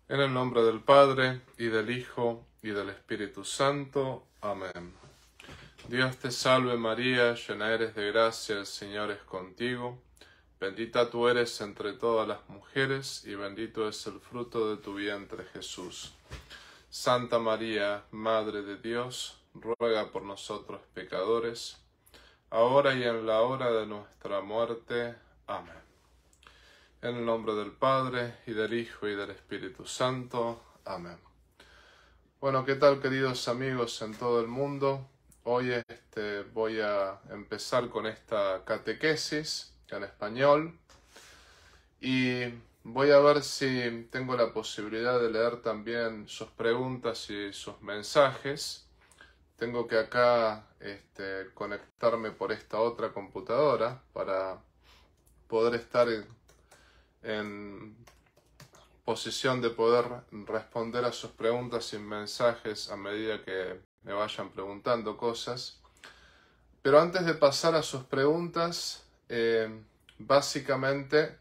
En el nombre del Padre, y del Hijo, y del Espíritu Santo. Amén. Dios te salve María, llena eres de gracia, el Señor es contigo. Bendita tú eres entre todas las mujeres, y bendito es el fruto de tu vientre, Jesús. Santa María, Madre de Dios, ruega por nosotros pecadores, ahora y en la hora de nuestra muerte. Amén. En el nombre del Padre, y del Hijo, y del Espíritu Santo. Amén. Bueno, ¿qué tal, queridos amigos en todo el mundo? Hoy voy a empezar con esta catequesis en español y voy a ver si tengo la posibilidad de leer también sus preguntas y sus mensajes. Tengo que acá conectarme por esta otra computadora para poder estar en posición de poder responder a sus preguntas y mensajes a medida que me vayan preguntando cosas. Pero antes de pasar a sus preguntas, básicamente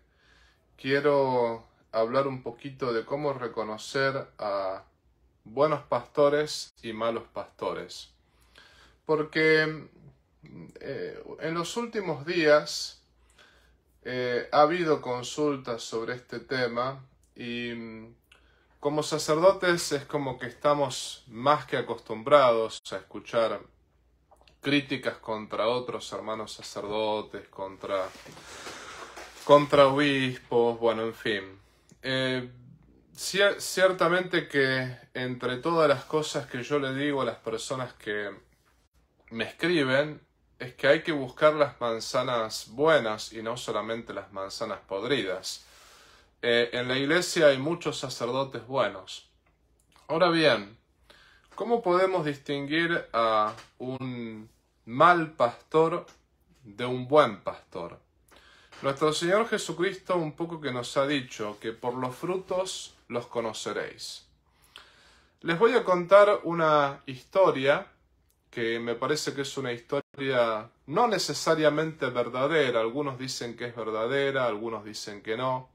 quiero hablar un poquito de cómo reconocer a buenos pastores y malos pastores. Porque en los últimos días ha habido consultas sobre este tema y como sacerdotes es como que estamos más que acostumbrados a escuchar críticas contra otros hermanos sacerdotes, contra obispos, bueno, en fin. Ciertamente que entre todas las cosas que yo le digo a las personas que me escriben, es que hay que buscar las manzanas buenas y no solamente las manzanas podridas. En la iglesia hay muchos sacerdotes buenos. Ahora bien, ¿cómo podemos distinguir a un mal pastor de un buen pastor? Nuestro Señor Jesucristo un poco que nos ha dicho que por los frutos los conoceréis. Les voy a contar una historia que me parece que es una historia no necesariamente verdadera. Algunos dicen que es verdadera, algunos dicen que no.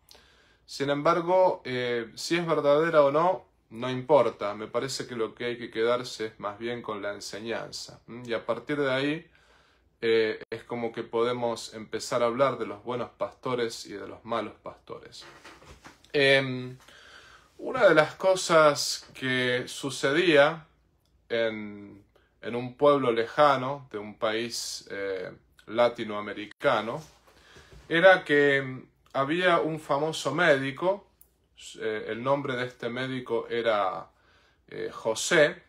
Sin embargo, si es verdadera o no, no importa. Me parece que lo que hay que quedarse es más bien con la enseñanza. Y a partir de ahí es como que podemos empezar a hablar de los buenos pastores y de los malos pastores. Una de las cosas que sucedía en un pueblo lejano de un país latinoamericano, era que había un famoso médico, el nombre de este médico era José,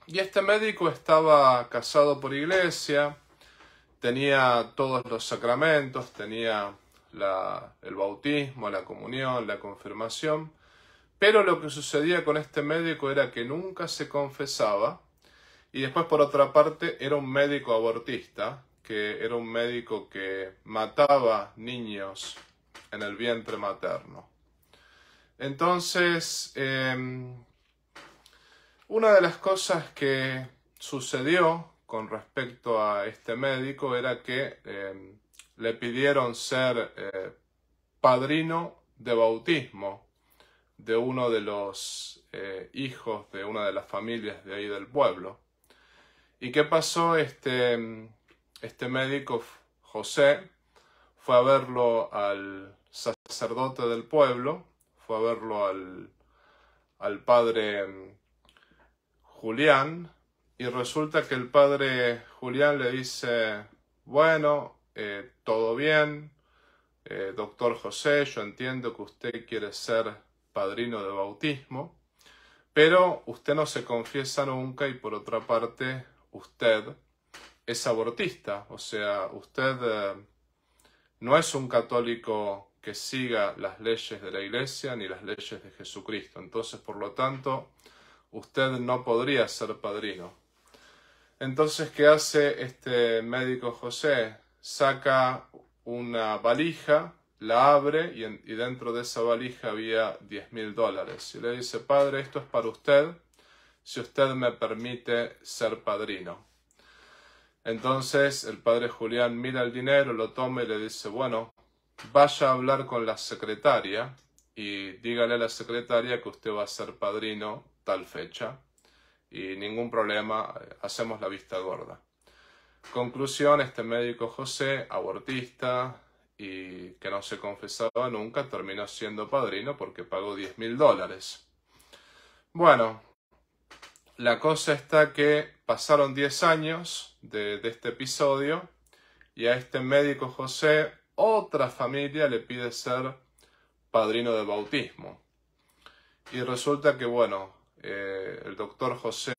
y este médico estaba casado por iglesia, tenía todos los sacramentos, tenía el bautismo, la comunión, la confirmación, pero lo que sucedía con este médico era que nunca se confesaba. Y después, por otra parte, era un médico abortista, que era un médico que mataba niños en el vientre materno. Entonces, una de las cosas que sucedió con respecto a este médico era que le pidieron ser padrino de bautismo de uno de los hijos de una de las familias de ahí del pueblo. ¿Y qué pasó? Este médico, José, fue a verlo al sacerdote del pueblo, fue a verlo al padre Julián, y resulta que el padre Julián le dice, bueno, todo bien, doctor José, yo entiendo que usted quiere ser padrino de bautismo, pero usted no se confiesa nunca y por otra parte usted es abortista, o sea, usted no es un católico que siga las leyes de la Iglesia ni las leyes de Jesucristo. Entonces, por lo tanto, usted no podría ser padrino. Entonces, ¿qué hace este médico José? Saca una valija, la abre y dentro de esa valija había $10.000. Y le dice, padre, esto es para usted, si usted me permite ser padrino. Entonces el padre Julián mira el dinero, lo toma y le dice, bueno, vaya a hablar con la secretaria y dígale a la secretaria que usted va a ser padrino tal fecha y ningún problema, hacemos la vista gorda. Conclusión, este médico José, abortista y que no se confesaba nunca, terminó siendo padrino porque pagó $10.000. Bueno, la cosa está que pasaron 10 años de este episodio y a este médico José otra familia le pide ser padrino de bautismo. Y resulta que, bueno, el doctor José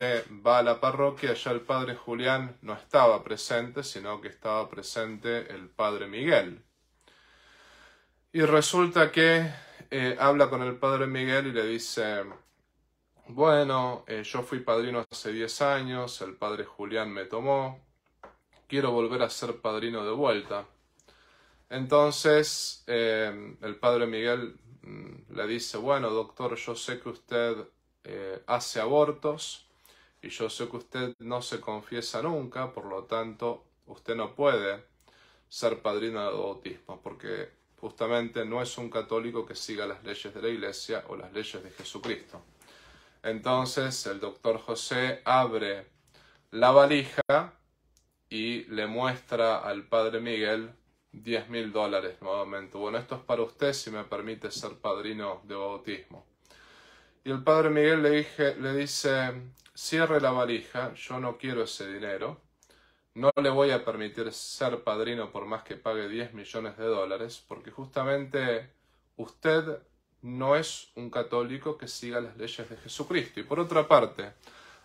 va a la parroquia, ya el padre Julián no estaba presente, sino que estaba presente el padre Miguel. Y resulta que habla con el padre Miguel y le dice, bueno, yo fui padrino hace 10 años, el padre Julián me tomó, quiero volver a ser padrino de vuelta. Entonces el padre Miguel le dice, bueno, doctor, yo sé que usted hace abortos y yo sé que usted no se confiesa nunca, por lo tanto usted no puede ser padrino de bautismo porque justamente no es un católico que siga las leyes de la Iglesia o las leyes de Jesucristo. Entonces el doctor José abre la valija y le muestra al padre Miguel $10.000 nuevamente. Bueno, esto es para usted si me permite ser padrino de bautismo. Y el padre Miguel le dice, cierre la valija, yo no quiero ese dinero, no le voy a permitir ser padrino por más que pague $10 millones, porque justamente usted no es un católico que siga las leyes de Jesucristo. Y por otra parte,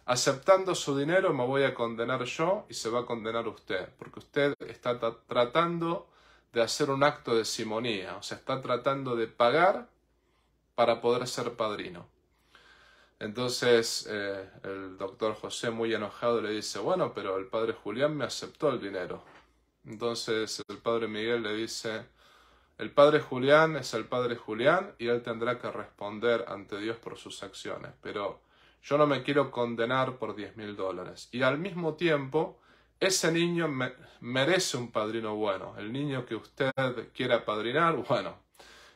aceptando su dinero me voy a condenar yo y se va a condenar usted, porque usted está tratando de hacer un acto de simonía, o sea, está tratando de pagar para poder ser padrino. Entonces el doctor José, muy enojado, le dice, bueno, pero el padre Julián me aceptó el dinero. Entonces el padre Miguel le dice, el padre Julián es el padre Julián y él tendrá que responder ante Dios por sus acciones, pero yo no me quiero condenar por $10.000. Y al mismo tiempo, ese niño merece un padrino bueno. El niño que usted quiera apadrinar, bueno,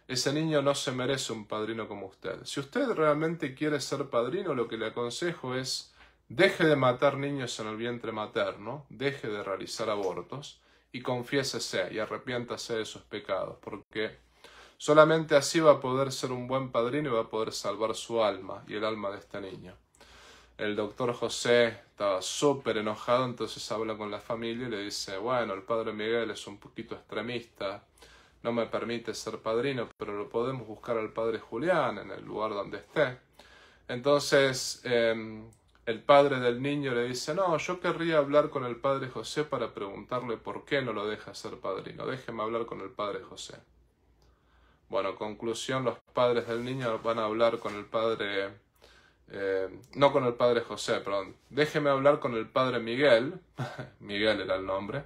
ese niño no se merece un padrino como usted. Si usted realmente quiere ser padrino, lo que le aconsejo es deje de matar niños en el vientre materno, deje de realizar abortos y confiésese y arrepiéntase de sus pecados, porque solamente así va a poder ser un buen padrino y va a poder salvar su alma y el alma de este niño. El doctor José estaba súper enojado, entonces habla con la familia y le dice, bueno, el padre Miguel es un poquito extremista, no me permite ser padrino, pero lo podemos buscar al padre Julián en el lugar donde esté. Entonces el padre del niño le dice, no, yo querría hablar con el padre José para preguntarle por qué no lo deja ser padrino, déjeme hablar con el padre José. Bueno, conclusión, los padres del niño van a hablar con el padre, no con el padre José, perdón, déjeme hablar con el padre Miguel, Miguel era el nombre,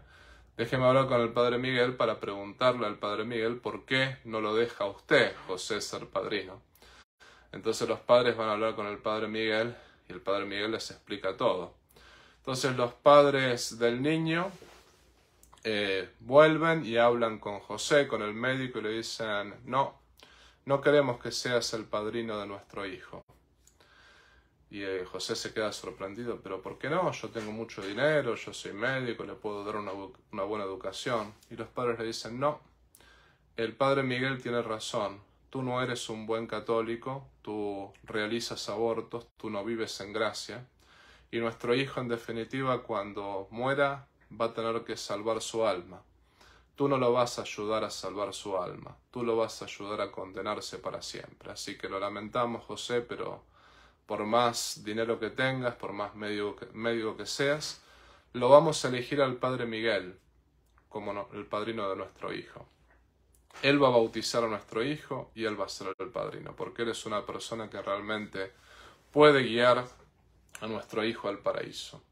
déjeme hablar con el padre Miguel para preguntarle al padre Miguel por qué no lo deja usted, José, ser padrino. Entonces los padres van a hablar con el padre Miguel y el padre Miguel les explica todo. Entonces los padres del niño vuelven y hablan con José, con el médico, y le dicen, no queremos que seas el padrino de nuestro hijo. Y José se queda sorprendido, pero ¿por qué no? Yo tengo mucho dinero, yo soy médico, le puedo dar una buena educación. Y los padres le dicen, no, el padre Miguel tiene razón, tú no eres un buen católico, tú realizas abortos, tú no vives en gracia, y nuestro hijo en definitiva cuando muera va a tener que salvar su alma. Tú no lo vas a ayudar a salvar su alma, tú lo vas a ayudar a condenarse para siempre. Así que lo lamentamos, José, pero por más dinero que tengas, por más médico que seas, lo vamos a elegir al padre Miguel como el padrino de nuestro hijo. Él va a bautizar a nuestro hijo y él va a ser el padrino, porque él es una persona que realmente puede guiar a nuestro hijo al paraíso.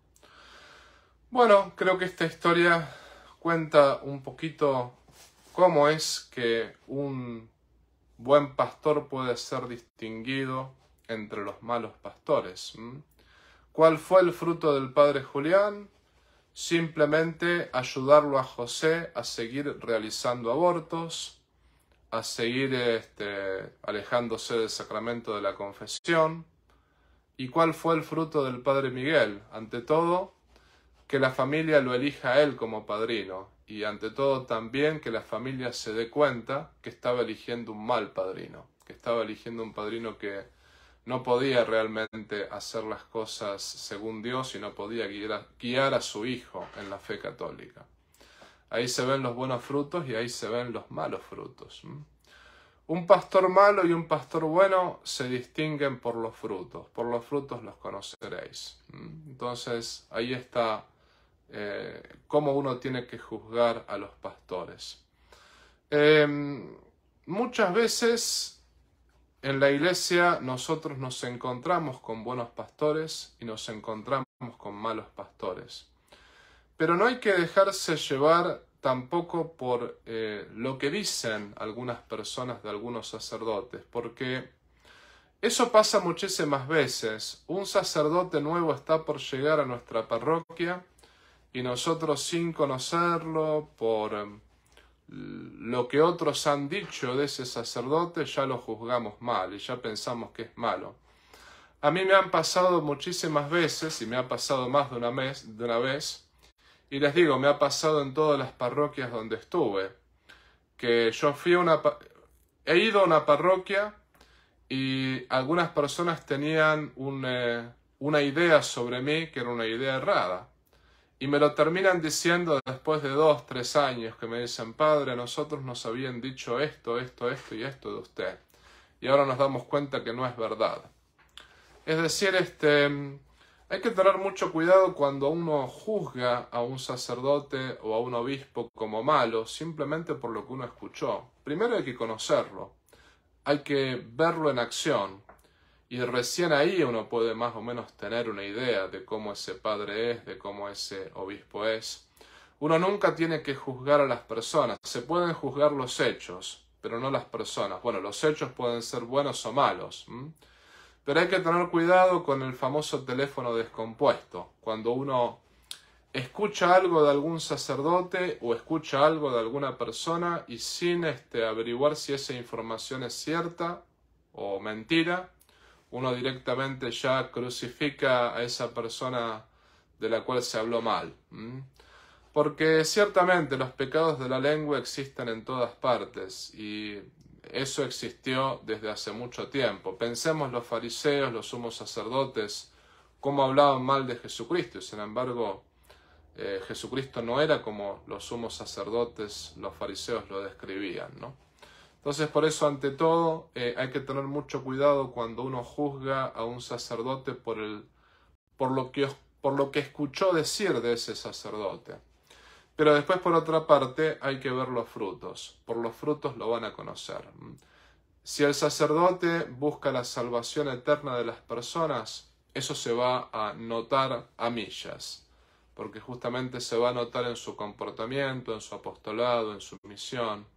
Bueno, creo que esta historia cuenta un poquito cómo es que un buen pastor puede ser distinguido entre los malos pastores. ¿Cuál fue el fruto del padre Julián? Simplemente ayudarlo a José a seguir realizando abortos, a seguir alejándose del sacramento de la confesión. ¿Y cuál fue el fruto del padre Miguel? Ante todo, que la familia lo elija a él como padrino, y ante todo también que la familia se dé cuenta que estaba eligiendo un mal padrino, que estaba eligiendo un padrino que no podía realmente hacer las cosas según Dios y no podía guiar a su hijo en la fe católica. Ahí se ven los buenos frutos y ahí se ven los malos frutos. Un pastor malo y un pastor bueno se distinguen por los frutos los conoceréis. Entonces ahí está cómo uno tiene que juzgar a los pastores. Muchas veces en la iglesia nosotros nos encontramos con buenos pastores y nos encontramos con malos pastores. Pero no hay que dejarse llevar tampoco por lo que dicen algunas personas de algunos sacerdotes, porque eso pasa muchísimas veces. Un sacerdote nuevo está por llegar a nuestra parroquia y nosotros, sin conocerlo, por lo que otros han dicho de ese sacerdote, ya lo juzgamos mal y ya pensamos que es malo. A mí me han pasado muchísimas veces, y me ha pasado más de una vez, y les digo, me ha pasado en todas las parroquias donde estuve, que yo he ido a una parroquia y algunas personas tenían una idea sobre mí que era una idea errada. Y me lo terminan diciendo después de 2, 3 años, que me dicen: padre, a nosotros nos habían dicho esto, esto, esto y esto de usted. Y ahora nos damos cuenta que no es verdad. Es decir, hay que tener mucho cuidado cuando uno juzga a un sacerdote o a un obispo como malo, simplemente por lo que uno escuchó. Primero hay que conocerlo, hay que verlo en acción. Y recién ahí uno puede más o menos tener una idea de cómo ese padre es, de cómo ese obispo es. Uno nunca tiene que juzgar a las personas. Se pueden juzgar los hechos, pero no las personas. Bueno, los hechos pueden ser buenos o malos. Pero hay que tener cuidado con el famoso teléfono descompuesto. Cuando uno escucha algo de algún sacerdote o escucha algo de alguna persona y sin averiguar si esa información es cierta o mentira, uno directamente ya crucifica a esa persona de la cual se habló mal. Porque ciertamente los pecados de la lengua existen en todas partes y eso existió desde hace mucho tiempo. Pensemos los fariseos, los sumos sacerdotes, cómo hablaban mal de Jesucristo. Y sin embargo, Jesucristo no era como los sumos sacerdotes, los fariseos lo describían, ¿no? Entonces, por eso, ante todo, hay que tener mucho cuidado cuando uno juzga a un sacerdote por lo que escuchó decir de ese sacerdote. Pero después, por otra parte, hay que ver los frutos. Por los frutos lo van a conocer. Si el sacerdote busca la salvación eterna de las personas, eso se va a notar a millas, porque justamente se va a notar en su comportamiento, en su apostolado, en su misión.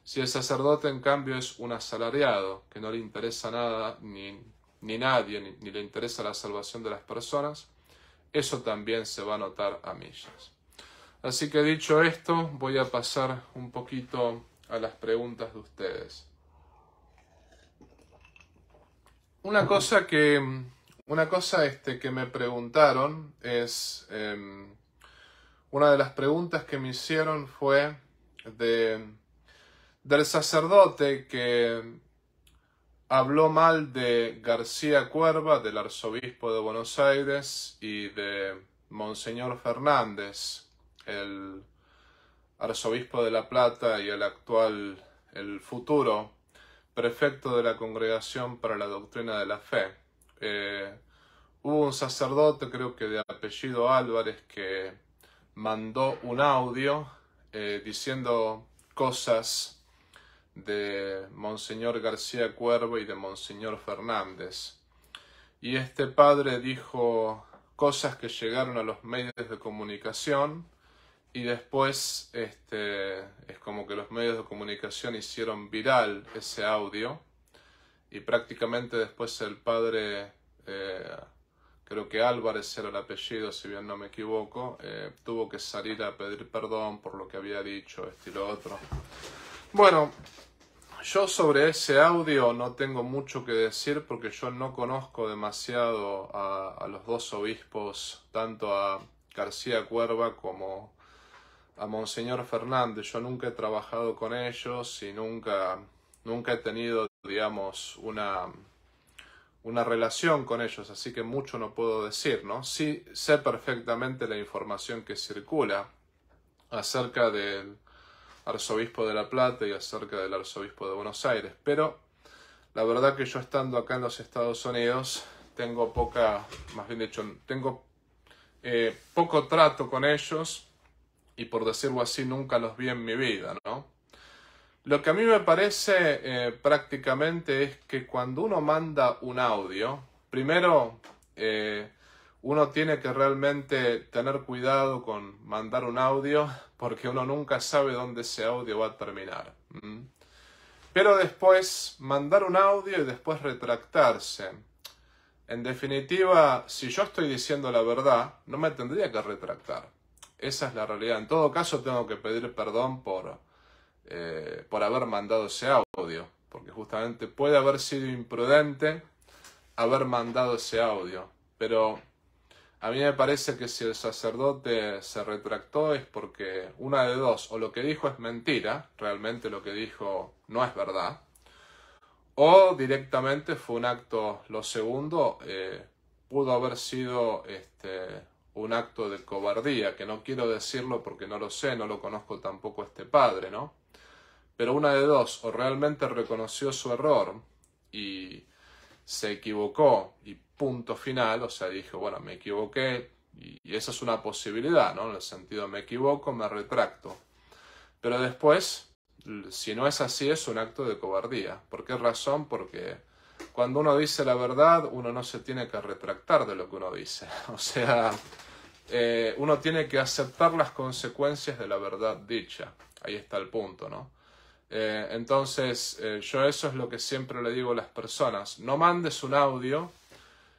Si el sacerdote, en cambio, es un asalariado, que no le interesa nada, ni nadie, ni le interesa la salvación de las personas, eso también se va a notar a millas. Así que dicho esto, voy a pasar un poquito a las preguntas de ustedes. Una cosa que me preguntaron es, una de las preguntas que me hicieron fue del sacerdote que habló mal de García Cuerva, del arzobispo de Buenos Aires, y de Monseñor Fernández, el arzobispo de La Plata y el futuro prefecto de la Congregación para la Doctrina de la Fe. Hubo un sacerdote, creo que de apellido Álvarez, que mandó un audio diciendo cosas de Monseñor García Cuerva y de Monseñor Fernández. Y este padre dijo cosas que llegaron a los medios de comunicación y después es como que los medios de comunicación hicieron viral ese audio y prácticamente después el padre, creo que Álvarez era el apellido, si bien no me equivoco, tuvo que salir a pedir perdón por lo que había dicho, esto y lo otro. Bueno, Yo sobre ese audio no tengo mucho que decir porque yo no conozco demasiado a los dos obispos, tanto a García Cuerva como a Monseñor Fernández. Yo nunca he trabajado con ellos y nunca he tenido, digamos, una relación con ellos, así que mucho no puedo decir, ¿no? Sí sé perfectamente la información que circula acerca del arzobispo de La Plata y acerca del arzobispo de Buenos Aires, pero la verdad que yo estando acá en los Estados Unidos tengo tengo poco trato con ellos y, por decirlo así, nunca los vi en mi vida, ¿no? Lo que a mí me parece prácticamente es que cuando uno manda un audio, primero uno tiene que realmente tener cuidado con mandar un audio porque uno nunca sabe dónde ese audio va a terminar. Pero después mandar un audio y después retractarse. En definitiva, si yo estoy diciendo la verdad, no me tendría que retractar. Esa es la realidad. En todo caso, tengo que pedir perdón por haber mandado ese audio, porque justamente puede haber sido imprudente haber mandado ese audio, pero a mí me parece que si el sacerdote se retractó es porque una de dos: o lo que dijo es mentira, realmente lo que dijo no es verdad, o directamente fue un acto, lo segundo, pudo haber sido un acto de cobardía, que no quiero decirlo porque no lo sé, no lo conozco tampoco a este padre, ¿no? Pero una de dos: o realmente reconoció su error y se equivocó y punto final, o sea, dijo, bueno, me equivoqué, y esa es una posibilidad, ¿no? En el sentido, me equivoco, me retracto. Pero después, si no es así, es un acto de cobardía. ¿Por qué razón? Porque cuando uno dice la verdad, uno no se tiene que retractar de lo que uno dice. O sea, uno tiene que aceptar las consecuencias de la verdad dicha. Ahí está el punto, ¿no? Entonces, yo eso es lo que siempre le digo a las personas: no mandes un audio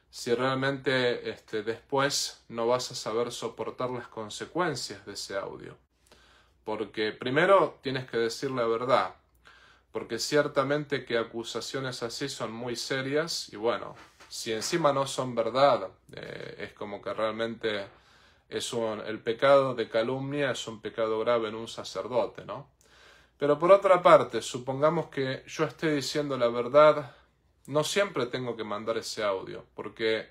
si realmente después no vas a saber soportar las consecuencias de ese audio. Porque primero tienes que decir la verdad, porque ciertamente que acusaciones así son muy serias y bueno, si encima no son verdad, es como que realmente el pecado de calumnia es un pecado grave en un sacerdote, ¿no? Pero por otra parte, supongamos que yo esté diciendo la verdad, no siempre tengo que mandar ese audio, porque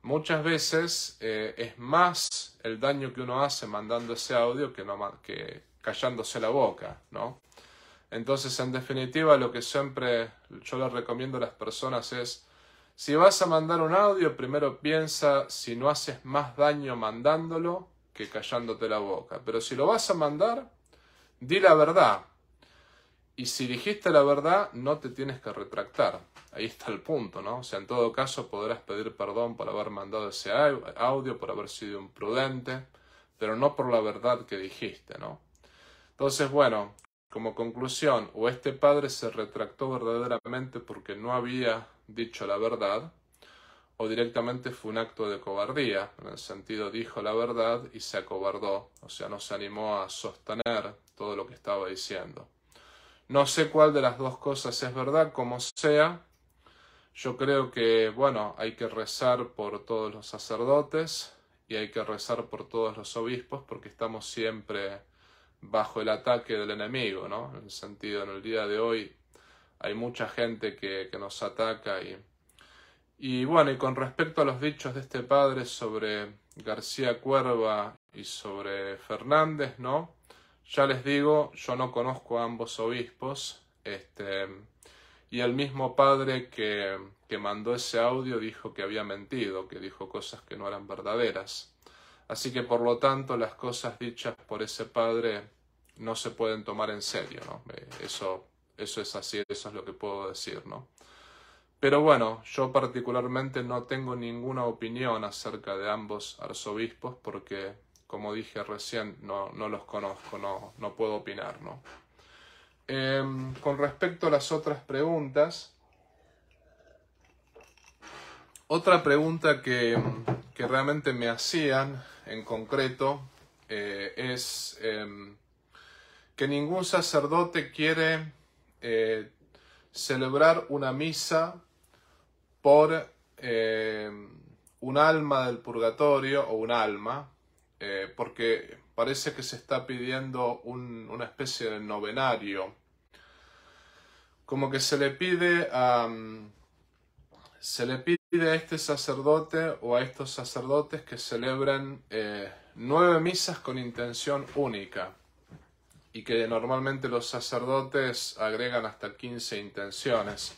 muchas veces es más el daño que uno hace mandando ese audio que callándose la boca, ¿no? Entonces, en definitiva, lo que siempre yo les recomiendo a las personas es: si vas a mandar un audio, primero piensa si no haces más daño mandándolo que callándote la boca. Pero si lo vas a mandar, di la verdad. Y si dijiste la verdad, no te tienes que retractar. Ahí está el punto, ¿no? O sea, en todo caso podrás pedir perdón por haber mandado ese audio, por haber sido imprudente, pero no por la verdad que dijiste, ¿no? Entonces, bueno, como conclusión, o este padre se retractó verdaderamente porque no había dicho la verdad, o directamente fue un acto de cobardía, en el sentido, dijo la verdad y se acobardó, o sea, no se animó a sostener todo lo que estaba diciendo. No sé cuál de las dos cosas es verdad, como sea. Yo creo que, bueno, hay que rezar por todos los sacerdotes y hay que rezar por todos los obispos porque estamos siempre bajo el ataque del enemigo, ¿no? En el sentido, en el día de hoy hay mucha gente que nos ataca y bueno, y con respecto a los dichos de este padre sobre García Cuerva y sobre Fernández, ¿no? Ya les digo, yo no conozco a ambos obispos, y el mismo padre que mandó ese audio dijo que había mentido, que dijo cosas que no eran verdaderas. Así que por lo tanto las cosas dichas por ese padre no se pueden tomar en serio, ¿no? Eso es así, eso es lo que puedo decir, ¿no? Pero bueno, yo particularmente no tengo ninguna opinión acerca de ambos arzobispos porque, como dije recién, no los conozco, no puedo opinar, ¿no? Con respecto a las otras preguntas, otra pregunta que realmente me hacían en concreto es que ningún sacerdote quiere celebrar una misa por un alma del purgatorio o un alma, porque parece que se está pidiendo una especie de novenario, como que se le pide a este sacerdote o a estos sacerdotes que celebren 9 misas con intención única, y que normalmente los sacerdotes agregan hasta 15 intenciones.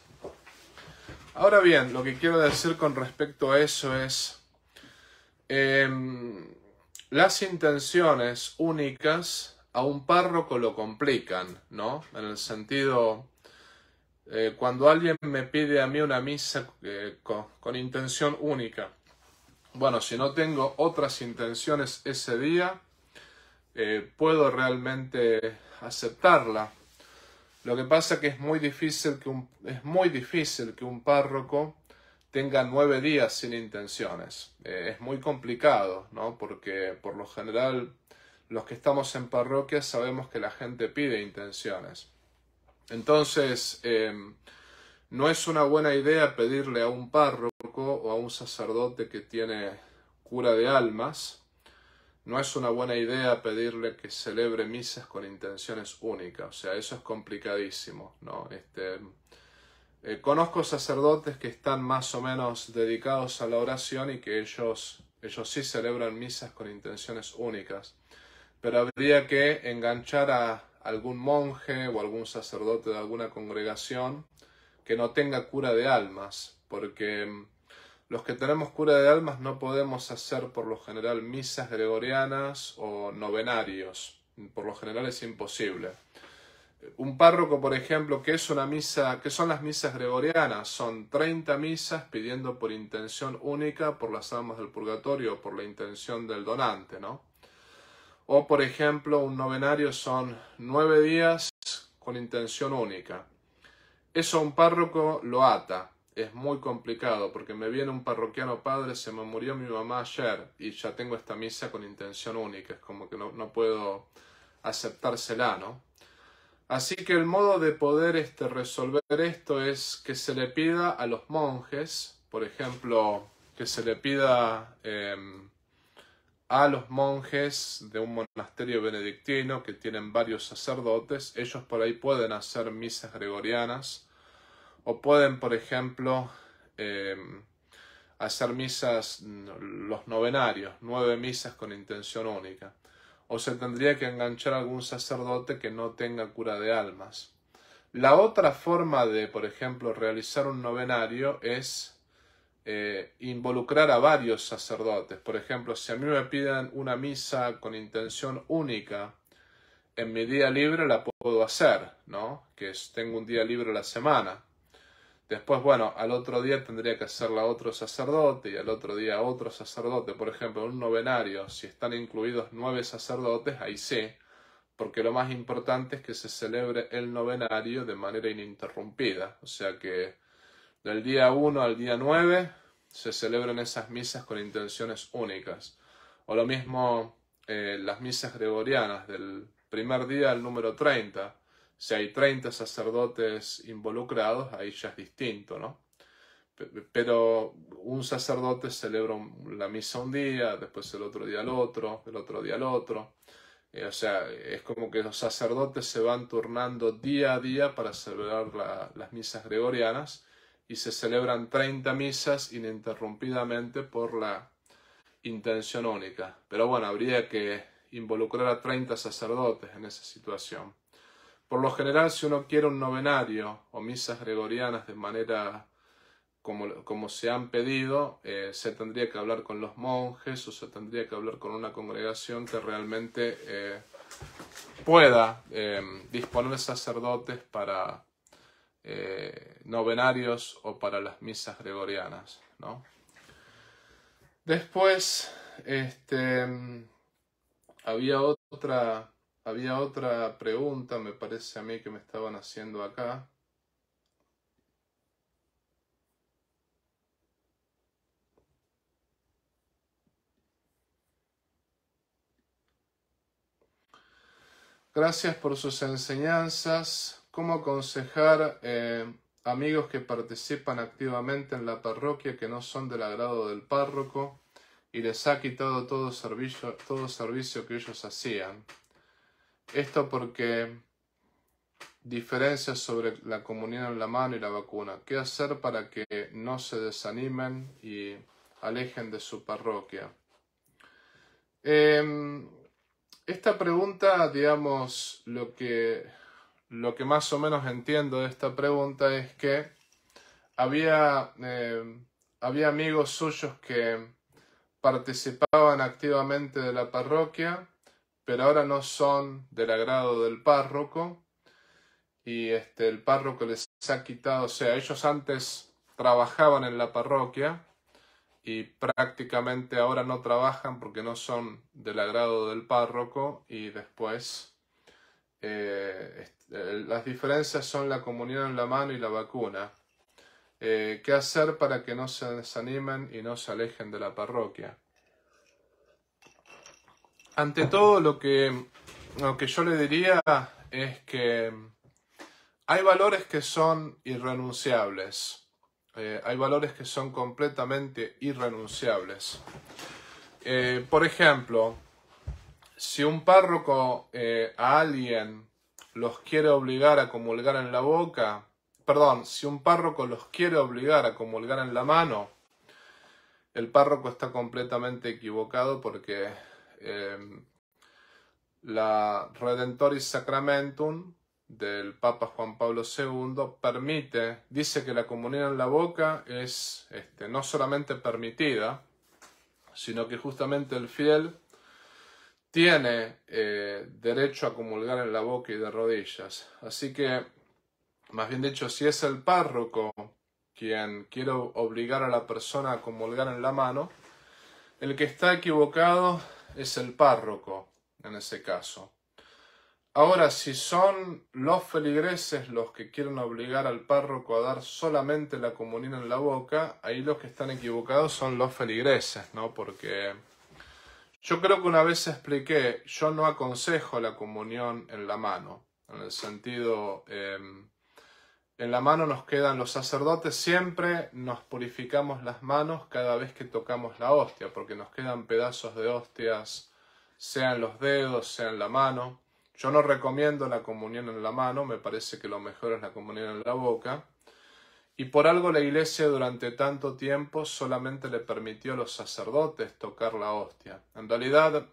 Ahora bien, lo que quiero decir con respecto a eso es las intenciones únicas a un párroco lo complican, ¿no? En el sentido, cuando alguien me pide a mí una misa con intención única, bueno, si no tengo otras intenciones ese día, puedo realmente aceptarla. Lo que pasa es que es muy difícil que un párroco tenga 9 días sin intenciones. Es muy complicado, ¿no? Porque por lo general los que estamos en parroquia sabemos que la gente pide intenciones. Entonces, no es una buena idea pedirle a un párroco o a un sacerdote que tiene cura de almas. No es una buena idea pedirle que celebre misas con intenciones únicas. O sea, eso es complicadísimo, ¿no? Conozco sacerdotes que están más o menos dedicados a la oración y que ellos sí celebran misas con intenciones únicas. Pero habría que enganchar a algún monje o algún sacerdote de alguna congregación que no tenga cura de almas, porque los que tenemos cura de almas no podemos hacer por lo general misas gregorianas o novenarios. Por lo general es imposible. Un párroco, por ejemplo, ¿qué son las misas gregorianas? Son 30 misas pidiendo por intención única por las almas del purgatorio o por la intención del donante, ¿no? O, por ejemplo, un novenario son 9 días con intención única. Eso un párroco lo ata. Es muy complicado porque me viene un parroquiano: padre, se me murió mi mamá ayer y ya tengo esta misa con intención única. Es como que no puedo aceptársela, ¿no? Así que el modo de poder resolver esto es que se le pida a los monjes, por ejemplo, que se le pida a los monjes de un monasterio benedictino que tienen varios sacerdotes. Ellos por ahí pueden hacer misas gregorianas o pueden, por ejemplo, hacer misas, los novenarios, 9 misas con intención única. O se tendría que enganchar a algún sacerdote que no tenga cura de almas. La otra forma de, por ejemplo, realizar un novenario es involucrar a varios sacerdotes. Por ejemplo, si a mí me piden una misa con intención única, en mi día libre la puedo hacer, ¿no? Tengo un día libre a la semana. Después, bueno, al otro día tendría que hacerla otro sacerdote y al otro día otro sacerdote. Por ejemplo, en un novenario, si están incluidos 9 sacerdotes, ahí sí, porque lo más importante es que se celebre el novenario de manera ininterrumpida. O sea que del día 1 al día 9 se celebran esas misas con intenciones únicas. O lo mismo las misas gregorianas, del primer día al número 30. Si hay 30 sacerdotes involucrados, ahí ya es distinto, ¿no? Pero un sacerdote celebra la misa un día, después el otro día el otro día el otro. O sea, es como que los sacerdotes se van turnando día a día para celebrar las misas gregorianas y se celebran 30 misas ininterrumpidamente por la intención única. Pero bueno, habría que involucrar a 30 sacerdotes en esa situación. Por lo general, si uno quiere un novenario o misas gregorianas de manera como se han pedido, se tendría que hablar con los monjes o se tendría que hablar con una congregación que realmente pueda disponer sacerdotes para novenarios o para las misas gregorianas, ¿no? Después, había otra pregunta, me parece a mí, que me estaban haciendo acá. Gracias por sus enseñanzas. cómo aconsejar amigos que participan activamente en la parroquia que no son del agrado del párroco y les ha quitado todo servicio que ellos hacían. Esto porque diferencias sobre la comunión en la mano y la vacuna. ¿Qué hacer para que no se desanimen y alejen de su parroquia? Esta pregunta, digamos, lo que más o menos entiendo de esta pregunta es que había amigos suyos que participaban activamente de la parroquia, pero ahora no son del agrado del párroco, y el párroco les ha quitado, o sea, ellos antes trabajaban en la parroquia y prácticamente ahora no trabajan porque no son del agrado del párroco, y después las diferencias son la comunión en la mano y la vacuna. ¿Qué hacer para que no se desanimen y no se alejen de la parroquia? Ante todo, lo que yo le diría es que hay valores que son irrenunciables. Hay valores que son completamente irrenunciables. Por ejemplo, si un párroco a alguien los quiere obligar a comulgar en la boca, si un párroco los quiere obligar a comulgar en la mano, el párroco está completamente equivocado, porque la Redemptoris Sacramentum del Papa Juan Pablo II dice que la comunión en la boca es no solamente permitida, sino que justamente el fiel tiene derecho a comulgar en la boca y de rodillas. Así que, más bien dicho, si es el párroco quien quiere obligar a la persona a comulgar en la mano, el que está equivocado es el párroco en ese caso. Ahora, si son los feligreses los que quieren obligar al párroco a dar solamente la comunión en la boca, ahí los que están equivocados son los feligreses, ¿no? Porque yo creo que una vez expliqué, yo no aconsejo la comunión en la mano, en el sentido, en la mano nos quedan los sacerdotes, siempre nos purificamos las manos cada vez que tocamos la hostia, porque nos quedan pedazos de hostias, sea en los dedos, sea en la mano. Yo no recomiendo la comunión en la mano, me parece que lo mejor es la comunión en la boca. Y por algo la Iglesia durante tanto tiempo solamente le permitió a los sacerdotes tocar la hostia. En realidad,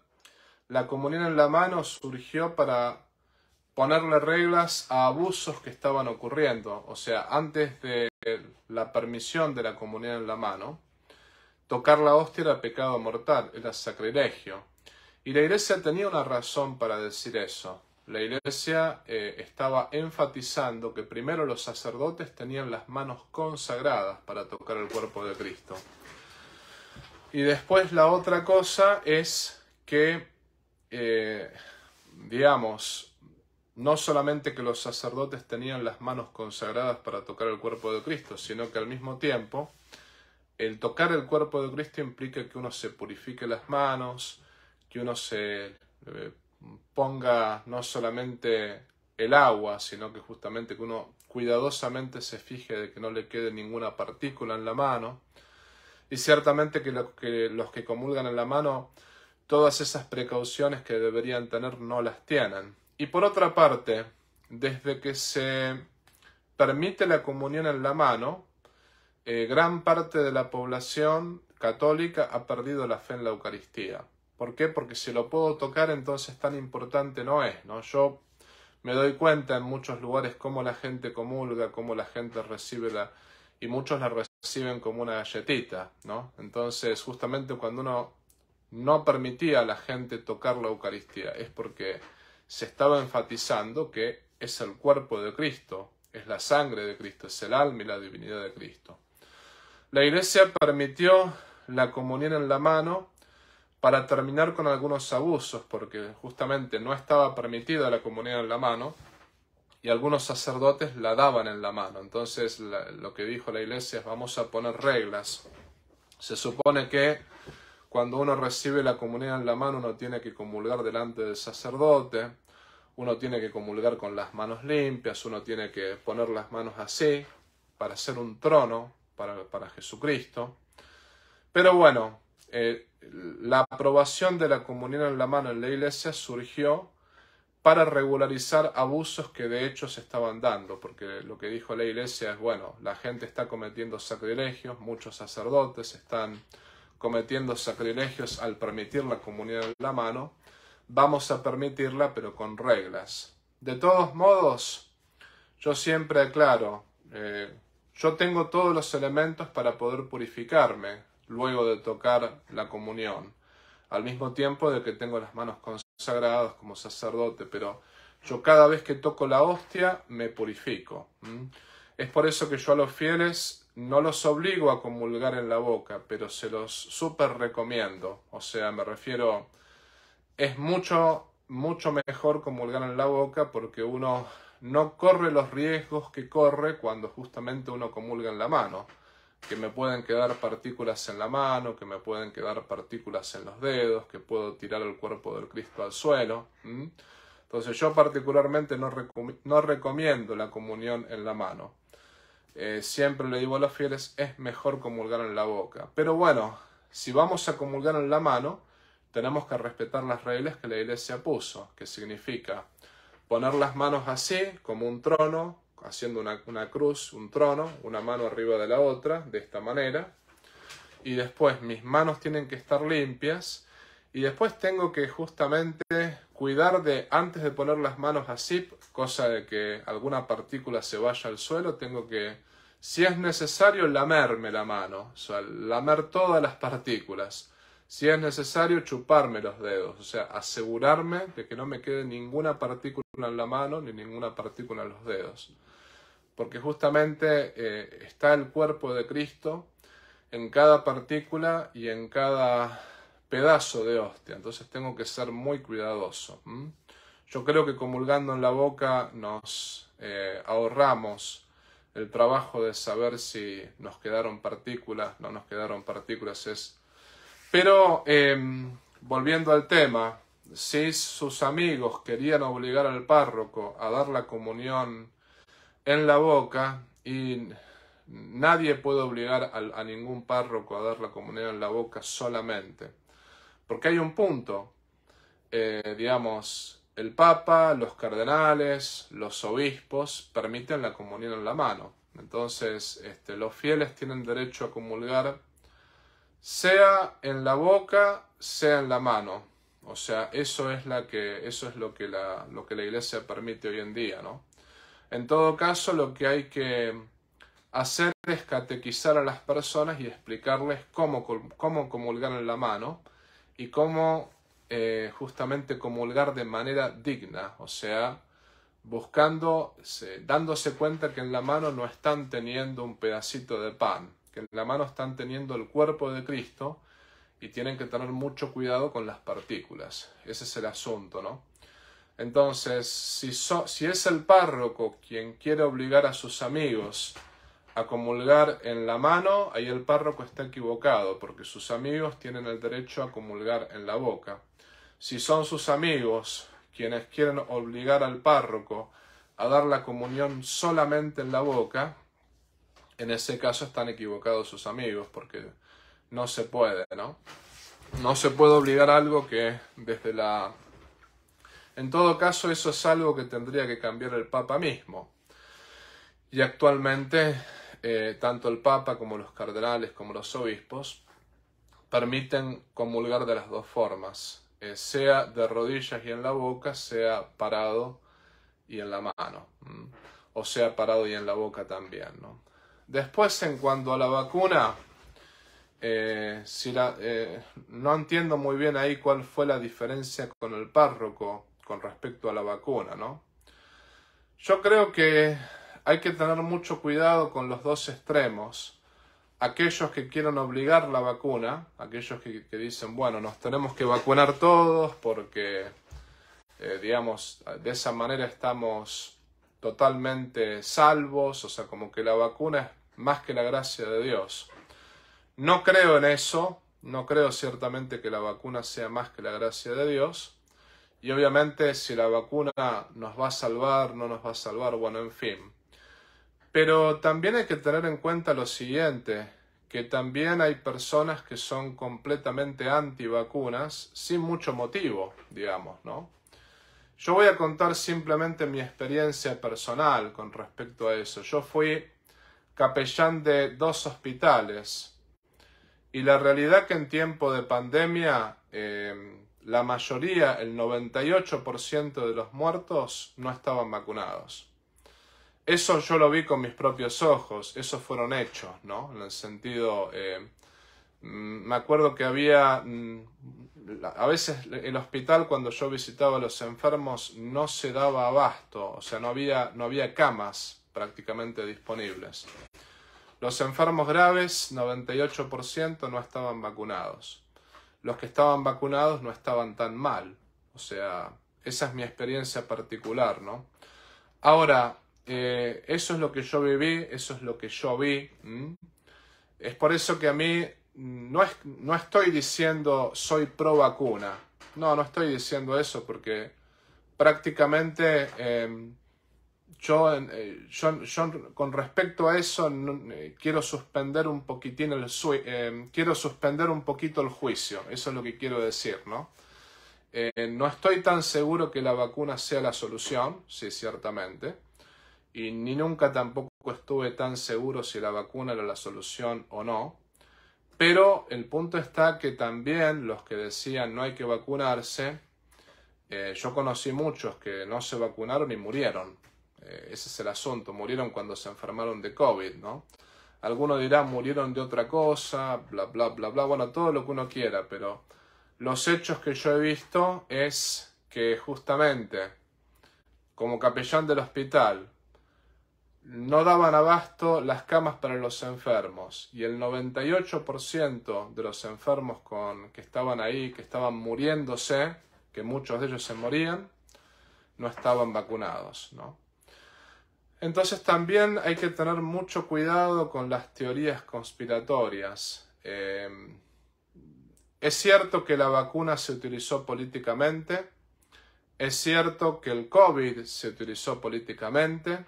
la comunión en la mano surgió para ponerle reglas a abusos que estaban ocurriendo. O sea, antes de la permisión de la comunión en la mano, tocar la hostia era pecado mortal, era sacrilegio. Y la Iglesia tenía una razón para decir eso. La Iglesia estaba enfatizando que primero los sacerdotes tenían las manos consagradas para tocar el cuerpo de Cristo. Y después la otra cosa es que, digamos, no solamente que los sacerdotes tenían las manos consagradas para tocar el cuerpo de Cristo, sino que al mismo tiempo el tocar el cuerpo de Cristo implica que uno se purifique las manos, que uno se ponga no solamente el agua, sino que justamente que uno cuidadosamente se fije de que no le quede ninguna partícula en la mano. Y ciertamente que los que comulgan en la mano, todas esas precauciones que deberían tener no las tienen. Y por otra parte, desde que se permite la comunión en la mano, gran parte de la población católica ha perdido la fe en la Eucaristía. ¿Por qué? Porque si lo puedo tocar, entonces tan importante no es, ¿no? Yo me doy cuenta en muchos lugares cómo la gente comulga, cómo la gente recibe y muchos la reciben como una galletita, ¿no? Entonces, justamente cuando uno no permitía a la gente tocar la Eucaristía, es porque se estaba enfatizando que es el cuerpo de Cristo, es la sangre de Cristo, es el alma y la divinidad de Cristo. La Iglesia permitió la comunión en la mano para terminar con algunos abusos, porque justamente no estaba permitida la comunión en la mano y algunos sacerdotes la daban en la mano. Entonces lo que dijo la Iglesia es: vamos a poner reglas. Se supone que cuando uno recibe la comunión en la mano uno tiene que comulgar delante del sacerdote, uno tiene que comulgar con las manos limpias, uno tiene que poner las manos así para hacer un trono para Jesucristo. Pero bueno, la aprobación de la comunión en la mano en la iglesia surgió para regularizar abusos que de hecho se estaban dando, porque lo que dijo la iglesia es, bueno, la gente está cometiendo sacrilegios, muchos sacerdotes están cometiendo sacrilegios al permitir la comunión en la mano, vamos a permitirla pero con reglas. De todos modos, yo siempre aclaro, yo tengo todos los elementos para poder purificarme luego de tocar la comunión, al mismo tiempo de que tengo las manos consagradas como sacerdote, pero yo cada vez que toco la hostia me purifico. Es por eso que yo a los fieles no los obligo a comulgar en la boca, pero se los súper recomiendo. O sea, me refiero, es mucho mejor comulgar en la boca porque uno no corre los riesgos que corre cuando justamente uno comulga en la mano. Que me pueden quedar partículas en la mano, que me pueden quedar partículas en los dedos, que puedo tirar el cuerpo del Cristo al suelo. Entonces yo particularmente no recomiendo la comunión en la mano. Siempre le digo a los fieles, es mejor comulgar en la boca. Pero bueno, si vamos a comulgar en la mano, tenemos que respetar las reglas que la iglesia puso, que significa poner las manos así, como un trono, haciendo una cruz, un trono, una mano arriba de la otra, de esta manera. Y después mis manos tienen que estar limpias. Y después tengo que justamente cuidar de, antes de poner las manos así, cosa de que alguna partícula se vaya al suelo, tengo que, si es necesario, lamerme la mano. O sea, lamer todas las partículas. Si es necesario, chuparme los dedos. O sea, asegurarme de que no me quede ninguna partícula en la mano ni ninguna partícula en los dedos. Porque justamente está el cuerpo de Cristo en cada partícula y en cada pedazo de hostia. Entonces tengo que ser muy cuidadoso. Yo creo que comulgando en la boca nos ahorramos el trabajo de saber si nos quedaron partículas, no nos quedaron partículas. Pero volviendo al tema, si sus amigos querían obligar al párroco a dar la comunión en la boca, y nadie puede obligar a ningún párroco a dar la comunión en la boca solamente. Porque hay un punto, digamos, el Papa, los cardenales, los obispos permiten la comunión en la mano. Entonces, los fieles tienen derecho a comulgar sea en la boca, sea en la mano. O sea, eso es lo que la iglesia permite hoy en día, ¿no? En todo caso, lo que hay que hacer es catequizar a las personas y explicarles cómo comulgar en la mano y cómo justamente comulgar de manera digna, o sea, dándose cuenta que en la mano no están teniendo un pedacito de pan, que en la mano están teniendo el cuerpo de Cristo y tienen que tener mucho cuidado con las partículas. Ese es el asunto, ¿no? Entonces, si es el párroco quien quiere obligar a sus amigos a comulgar en la mano, ahí el párroco está equivocado, porque sus amigos tienen el derecho a comulgar en la boca. Si son sus amigos quienes quieren obligar al párroco a dar la comunión solamente en la boca, en ese caso están equivocados sus amigos, porque no se puede, ¿no? No se puede obligar algo que desde la... En todo caso, eso es algo que tendría que cambiar el Papa mismo. Y actualmente, tanto el Papa como los cardenales, como los obispos, permiten comulgar de las dos formas, sea de rodillas y en la boca, sea parado y en la mano, o sea parado y en la boca también, ¿no? Después, en cuanto a la vacuna, no entiendo muy bien ahí cuál fue la diferencia con el párroco con respecto a la vacuna, ¿no? Yo creo que hay que tener mucho cuidado con los dos extremos. Aquellos que quieren obligar la vacuna, aquellos que dicen, bueno, nos tenemos que vacunar todos porque, digamos, de esa manera estamos totalmente salvos, o sea, como que la vacuna es más que la gracia de Dios. No creo en eso, no creo ciertamente que la vacuna sea más que la gracia de Dios, Y obviamente si la vacuna nos va a salvar, no nos va a salvar, bueno, en fin. Pero también hay que tener en cuenta lo siguiente, que también hay personas que son completamente antivacunas sin mucho motivo, digamos, ¿no? Yo voy a contar simplemente mi experiencia personal con respecto a eso. Yo fui capellán de 2 hospitales y la realidad que en tiempo de pandemia la mayoría, el 98% de los muertos no estaban vacunados. Eso yo lo vi con mis propios ojos, esos fueron hechos, ¿no? En el sentido, me acuerdo que había, a veces el hospital cuando yo visitaba a los enfermos no se daba abasto, o sea, no había camas prácticamente disponibles. Los enfermos graves, 98% no estaban vacunados. Los que estaban vacunados no estaban tan mal, o sea, esa es mi experiencia particular, ¿no? Ahora, eso es lo que yo viví, eso es lo que yo vi. Es por eso que a mí no estoy diciendo soy pro vacuna. No estoy diciendo eso porque prácticamente yo con respecto a eso quiero suspender un poquitín quiero suspender un poquito el juicio. Eso es lo que quiero decir, ¿no? No estoy tan seguro que la vacuna sea la solución, sí, ciertamente. Y ni nunca tampoco estuve tan seguro si la vacuna era la solución o no. Pero el punto está que también los que decían no hay que vacunarse, yo conocí muchos que no se vacunaron y murieron. Ese es el asunto, murieron cuando se enfermaron de COVID, ¿no? Algunos dirán murieron de otra cosa, bla, bla, bla, bla, bueno, todo lo que uno quiera, pero los hechos que yo he visto es que justamente como capellán del hospital no daban abasto las camas para los enfermos y el 98% de los enfermos que estaban ahí, que estaban muriéndose, que muchos de ellos se morían, no estaban vacunados, ¿no? Entonces también hay que tener mucho cuidado con las teorías conspiratorias. Es cierto que la vacuna se utilizó políticamente, es cierto que el COVID se utilizó políticamente,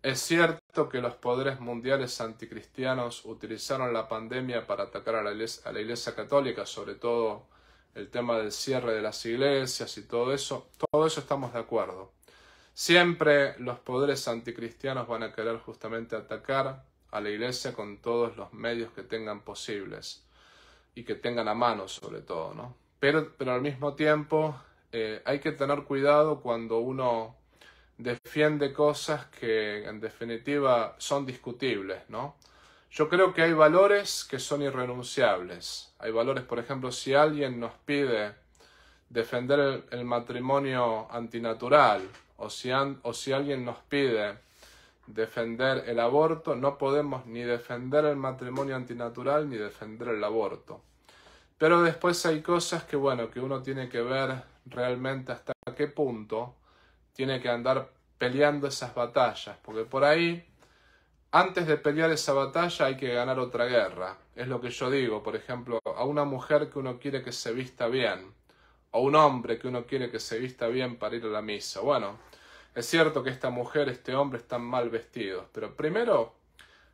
es cierto que los poderes mundiales anticristianos utilizaron la pandemia para atacar a la Iglesia Católica, sobre todo el tema del cierre de las iglesias y todo eso estamos de acuerdo. Siempre los poderes anticristianos van a querer justamente atacar a la Iglesia con todos los medios que tengan posibles y que tengan a mano sobre todo, ¿no? Pero al mismo tiempo hay que tener cuidado cuando uno defiende cosas que en definitiva son discutibles, ¿no? Yo creo que hay valores que son irrenunciables. Hay valores, por ejemplo, si alguien nos pide defender el matrimonio antinatural o si alguien nos pide defender el aborto, no podemos ni defender el matrimonio antinatural ni defender el aborto. Pero después hay cosas que, bueno, que uno tiene que ver realmente hasta qué punto tiene que andar peleando esas batallas, porque por ahí, antes de pelear esa batalla hay que ganar otra guerra. Es lo que yo digo, por ejemplo, a una mujer que uno quiere que se vista bien, o un hombre que uno quiere que se vista bien para ir a la misa. Bueno, es cierto que esta mujer, este hombre están mal vestidos, pero primero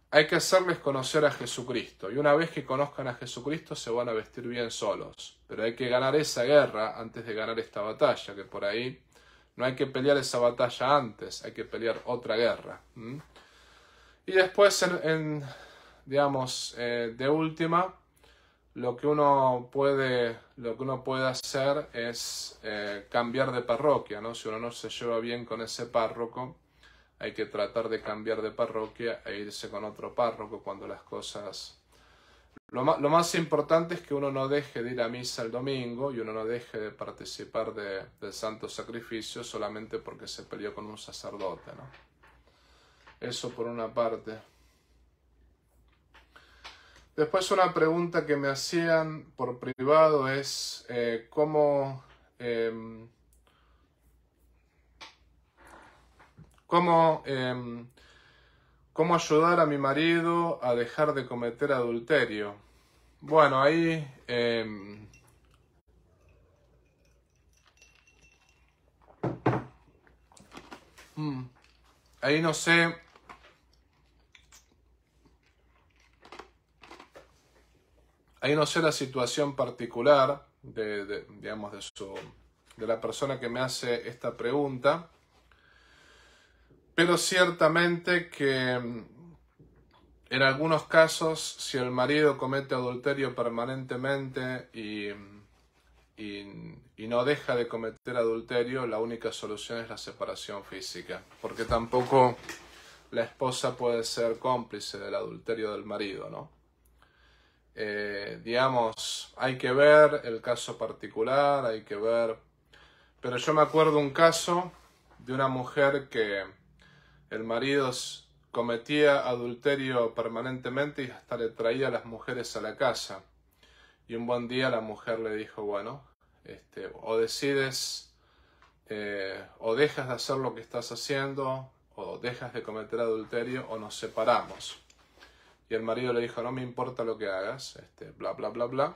hay que hacerles conocer a Jesucristo, y una vez que conozcan a Jesucristo se van a vestir bien solos. Pero hay que ganar esa guerra antes de ganar esta batalla, que por ahí no hay que pelear esa batalla antes, hay que pelear otra guerra. Y después, digamos, de última, lo que uno puede hacer es cambiar de parroquia, ¿no? Si uno no se lleva bien con ese párroco, hay que tratar de cambiar de parroquia e irse con otro párroco cuando las cosas... Lo más importante es que uno no deje de ir a misa el domingo y uno no deje de participar del santo sacrificio solamente porque se peleó con un sacerdote, ¿no? Eso por una parte. Después una pregunta que me hacían por privado es cómo ayudar a mi marido a dejar de cometer adulterio. Bueno, ahí Ahí no sé. Ahí no sé la situación particular digamos, de la persona que me hace esta pregunta, pero ciertamente que en algunos casos, si el marido comete adulterio permanentemente y no deja de cometer adulterio, la única solución es la separación física, porque tampoco la esposa puede ser cómplice del adulterio del marido, ¿no? Digamos, hay que ver el caso particular, hay que ver... Pero yo me acuerdo un caso de una mujer que el marido cometía adulterio permanentemente y hasta le traía a las mujeres a la casa. Y un buen día la mujer le dijo, bueno, o decides, o dejas de hacer lo que estás haciendo, o dejas de cometer adulterio, o nos separamos. Y el marido le dijo, no me importa lo que hagas, bla, bla, bla, bla.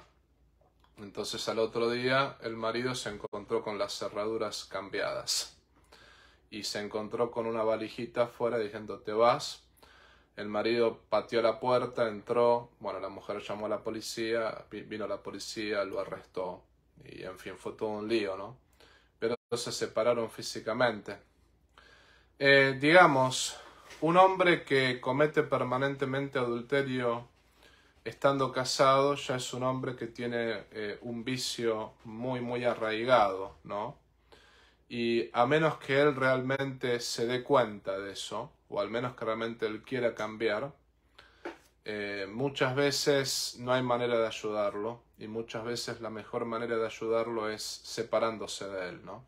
Entonces al otro día el marido se encontró con las cerraduras cambiadas. Y se encontró con una valijita afuera diciendo, te vas. El marido pateó la puerta, entró, bueno, la mujer llamó a la policía, vino la policía, lo arrestó. Y en fin, fue todo un lío, ¿no? Pero se separaron físicamente. Digamos, un hombre que comete permanentemente adulterio estando casado ya es un hombre que tiene un vicio muy, muy arraigado, ¿no? Y a menos que él realmente se dé cuenta de eso, o al menos que realmente él quiera cambiar, muchas veces no hay manera de ayudarlo, y muchas veces la mejor manera de ayudarlo es separándose de él, ¿no?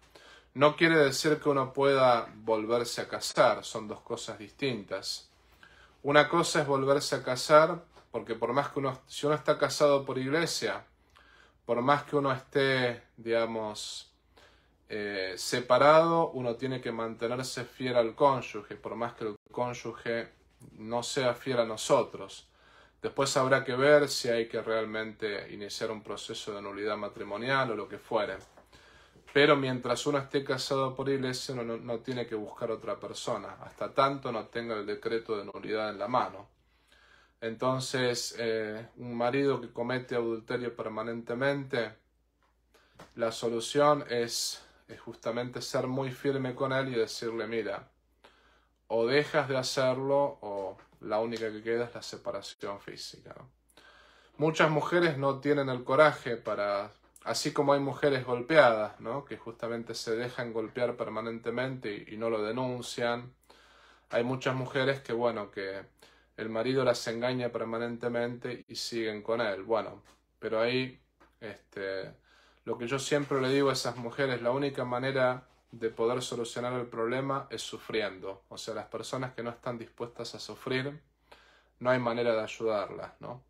No quiere decir que uno pueda volverse a casar, son dos cosas distintas. Una cosa es volverse a casar, porque por más que si uno está casado por iglesia, por más que uno esté, digamos, separado, uno tiene que mantenerse fiel al cónyuge, por más que el cónyuge no sea fiel a nosotros. Después habrá que ver si hay que realmente iniciar un proceso de nulidad matrimonial o lo que fuere. Pero mientras uno esté casado por iglesia, uno no tiene que buscar otra persona, hasta tanto no tenga el decreto de nulidad en la mano. Entonces, un marido que comete adulterio permanentemente, la solución es justamente ser muy firme con él y decirle, mira, o dejas de hacerlo o la única que queda es la separación física, ¿no? Muchas mujeres no tienen el coraje para... Así como hay mujeres golpeadas, ¿no? Que justamente se dejan golpear permanentemente y no lo denuncian. Hay muchas mujeres que, bueno, que el marido las engaña permanentemente y siguen con él. Bueno, pero ahí, lo que yo siempre le digo a esas mujeres, la única manera de poder solucionar el problema es sufriendo. O sea, las personas que no están dispuestas a sufrir, no hay manera de ayudarlas, ¿no?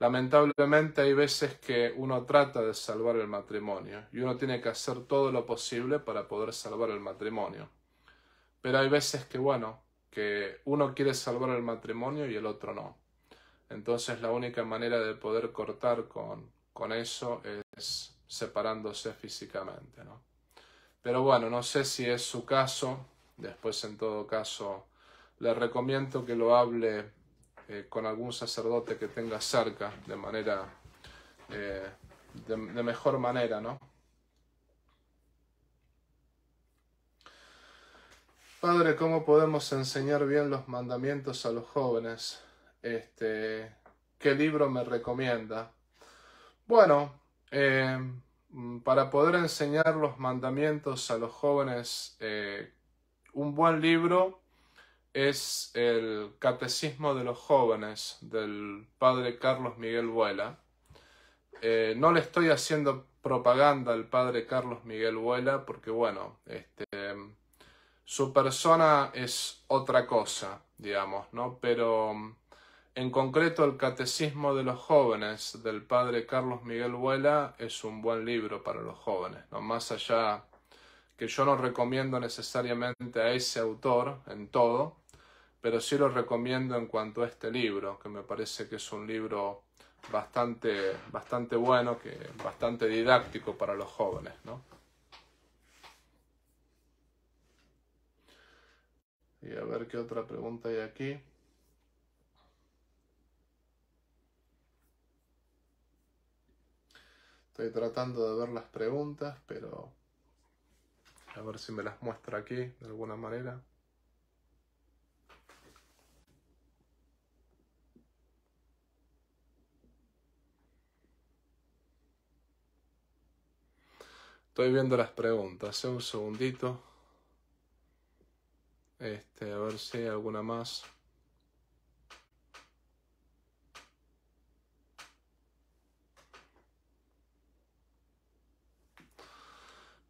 Lamentablemente hay veces que uno trata de salvar el matrimonio y uno tiene que hacer todo lo posible para poder salvar el matrimonio. Pero hay veces que, bueno, que uno quiere salvar el matrimonio y el otro no. Entonces la única manera de poder cortar con eso es separándose físicamente, ¿no? Pero bueno, no sé si es su caso. Después, en todo caso, le recomiendo que lo hable con algún sacerdote que tenga cerca de manera, de mejor manera, ¿no? Padre, ¿cómo podemos enseñar bien los mandamientos a los jóvenes? ¿Qué libro me recomienda? Bueno, para poder enseñar los mandamientos a los jóvenes, un buen libro es el Catecismo de los Jóvenes del padre Carlos Miguel Vuela. No le estoy haciendo propaganda al padre Carlos Miguel Vuela porque, bueno, su persona es otra cosa, digamos, ¿no? Pero en concreto el Catecismo de los Jóvenes del padre Carlos Miguel Vuela es un buen libro para los jóvenes, ¿no? Más allá que yo no recomiendo necesariamente a ese autor en todo, pero sí lo recomiendo en cuanto a este libro, que me parece que es un libro bastante bueno, bastante didáctico para los jóvenes, ¿no? Y a ver qué otra pregunta hay aquí. Estoy tratando de ver las preguntas, pero a ver si me las muestra aquí de alguna manera. Estoy viendo las preguntas, un segundito. A ver si hay alguna más.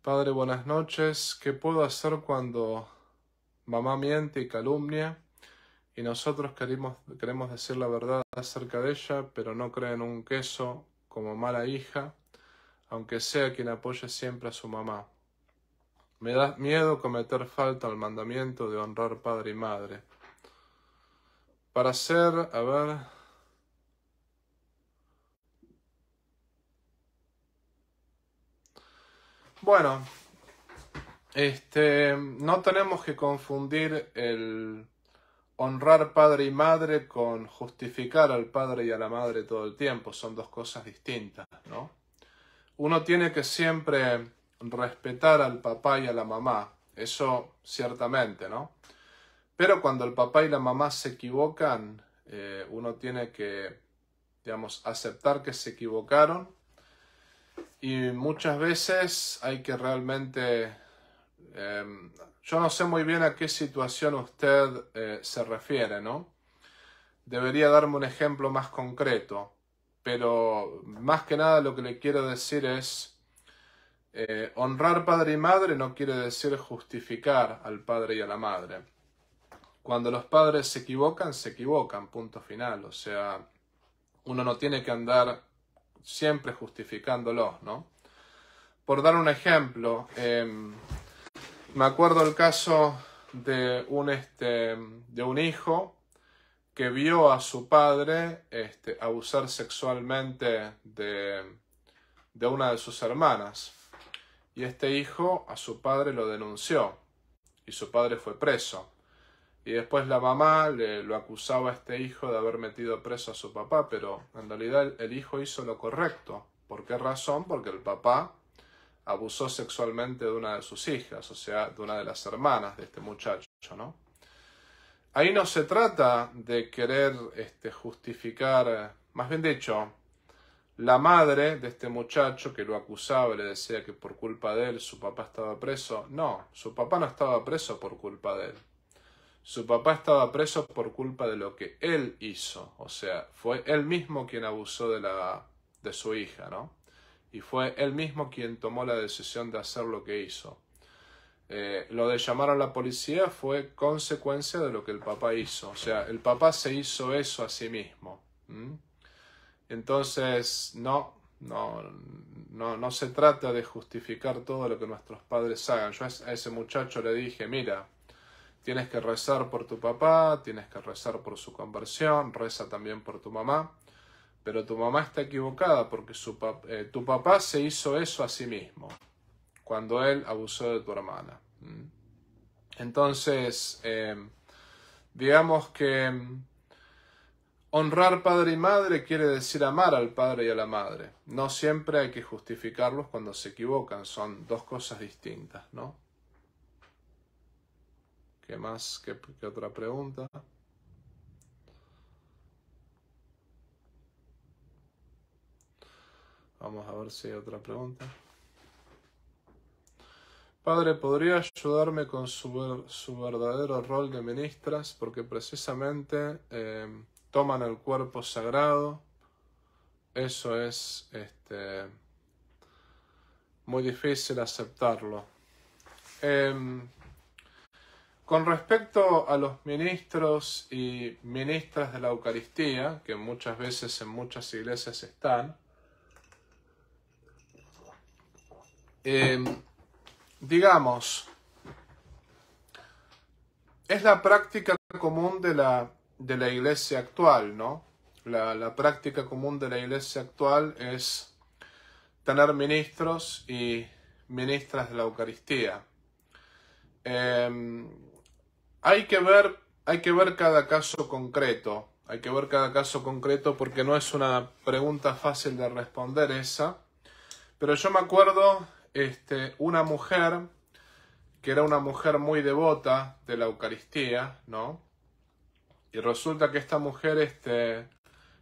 Padre, buenas noches. ¿Qué puedo hacer cuando mamá miente y calumnia y nosotros queremos decir la verdad acerca de ella, pero no creen un queso como mala hija, aunque sea quien apoye siempre a su mamá? Me da miedo cometer falta al mandamiento de honrar padre y madre. Para ser, a ver... Bueno, no tenemos que confundir el honrar padre y madre con justificar al padre y a la madre todo el tiempo. Son dos cosas distintas, ¿no? Uno tiene que siempre respetar al papá y a la mamá, eso ciertamente, ¿no? Pero cuando el papá y la mamá se equivocan, uno tiene que, digamos, aceptar que se equivocaron, y muchas veces hay que realmente... yo no sé muy bien a qué situación usted se refiere, ¿no? Debería darme un ejemplo más concreto, pero más que nada lo que le quiero decir es... honrar padre y madre no quiere decir justificar al padre y a la madre. Cuando los padres se equivocan, punto final. O sea, uno no tiene que andar siempre justificándolos, ¿no? Por dar un ejemplo, me acuerdo el caso de un hijo que vio a su padre abusar sexualmente de una de sus hermanas. Y este hijo a su padre lo denunció y su padre fue preso. Y después la mamá lo acusaba a este hijo de haber metido preso a su papá, pero en realidad el hijo hizo lo correcto. ¿Por qué razón? Porque el papá abusó sexualmente de una de sus hijas, o sea, de una de las hermanas de este muchacho, ¿no? Ahí no se trata de querer justificar, más bien dicho, la madre de este muchacho que lo acusaba y le decía que por culpa de él su papá estaba preso. No, su papá no estaba preso por culpa de él. Su papá estaba preso por culpa de lo que él hizo. O sea, fue él mismo quien abusó de su hija, ¿no? Y fue él mismo quien tomó la decisión de hacer lo que hizo. Lo de llamar a la policía fue consecuencia de lo que el papá hizo. O sea, el papá se hizo eso a sí mismo. Entonces, no se trata de justificar todo lo que nuestros padres hagan. Yo a ese muchacho le dije, mira, tienes que rezar por tu papá, tienes que rezar por su conversión, reza también por tu mamá, pero tu mamá está equivocada porque tu papá se hizo eso a sí mismo cuando él abusó de tu hermana. Entonces, digamos que honrar padre y madre quiere decir amar al padre y a la madre. No siempre hay que justificarlos cuando se equivocan, son dos cosas distintas, ¿no? ¿Qué más? ¿Qué otra pregunta? Vamos a ver si hay otra pregunta. Padre, ¿podría ayudarme con su verdadero rol de ministras? Porque precisamente toman el cuerpo sagrado. Eso es muy difícil aceptarlo. Con respecto a los ministros y ministras de la Eucaristía, que muchas veces en muchas iglesias están, digamos, es la práctica común de la iglesia actual, ¿no? La práctica común de la iglesia actual es tener ministros y ministras de la Eucaristía. hay que ver cada caso concreto. Hay que ver cada caso concreto porque no es una pregunta fácil de responder esa. Pero yo me acuerdo una mujer que era una mujer muy devota de la Eucaristía, ¿no? Y resulta que esta mujer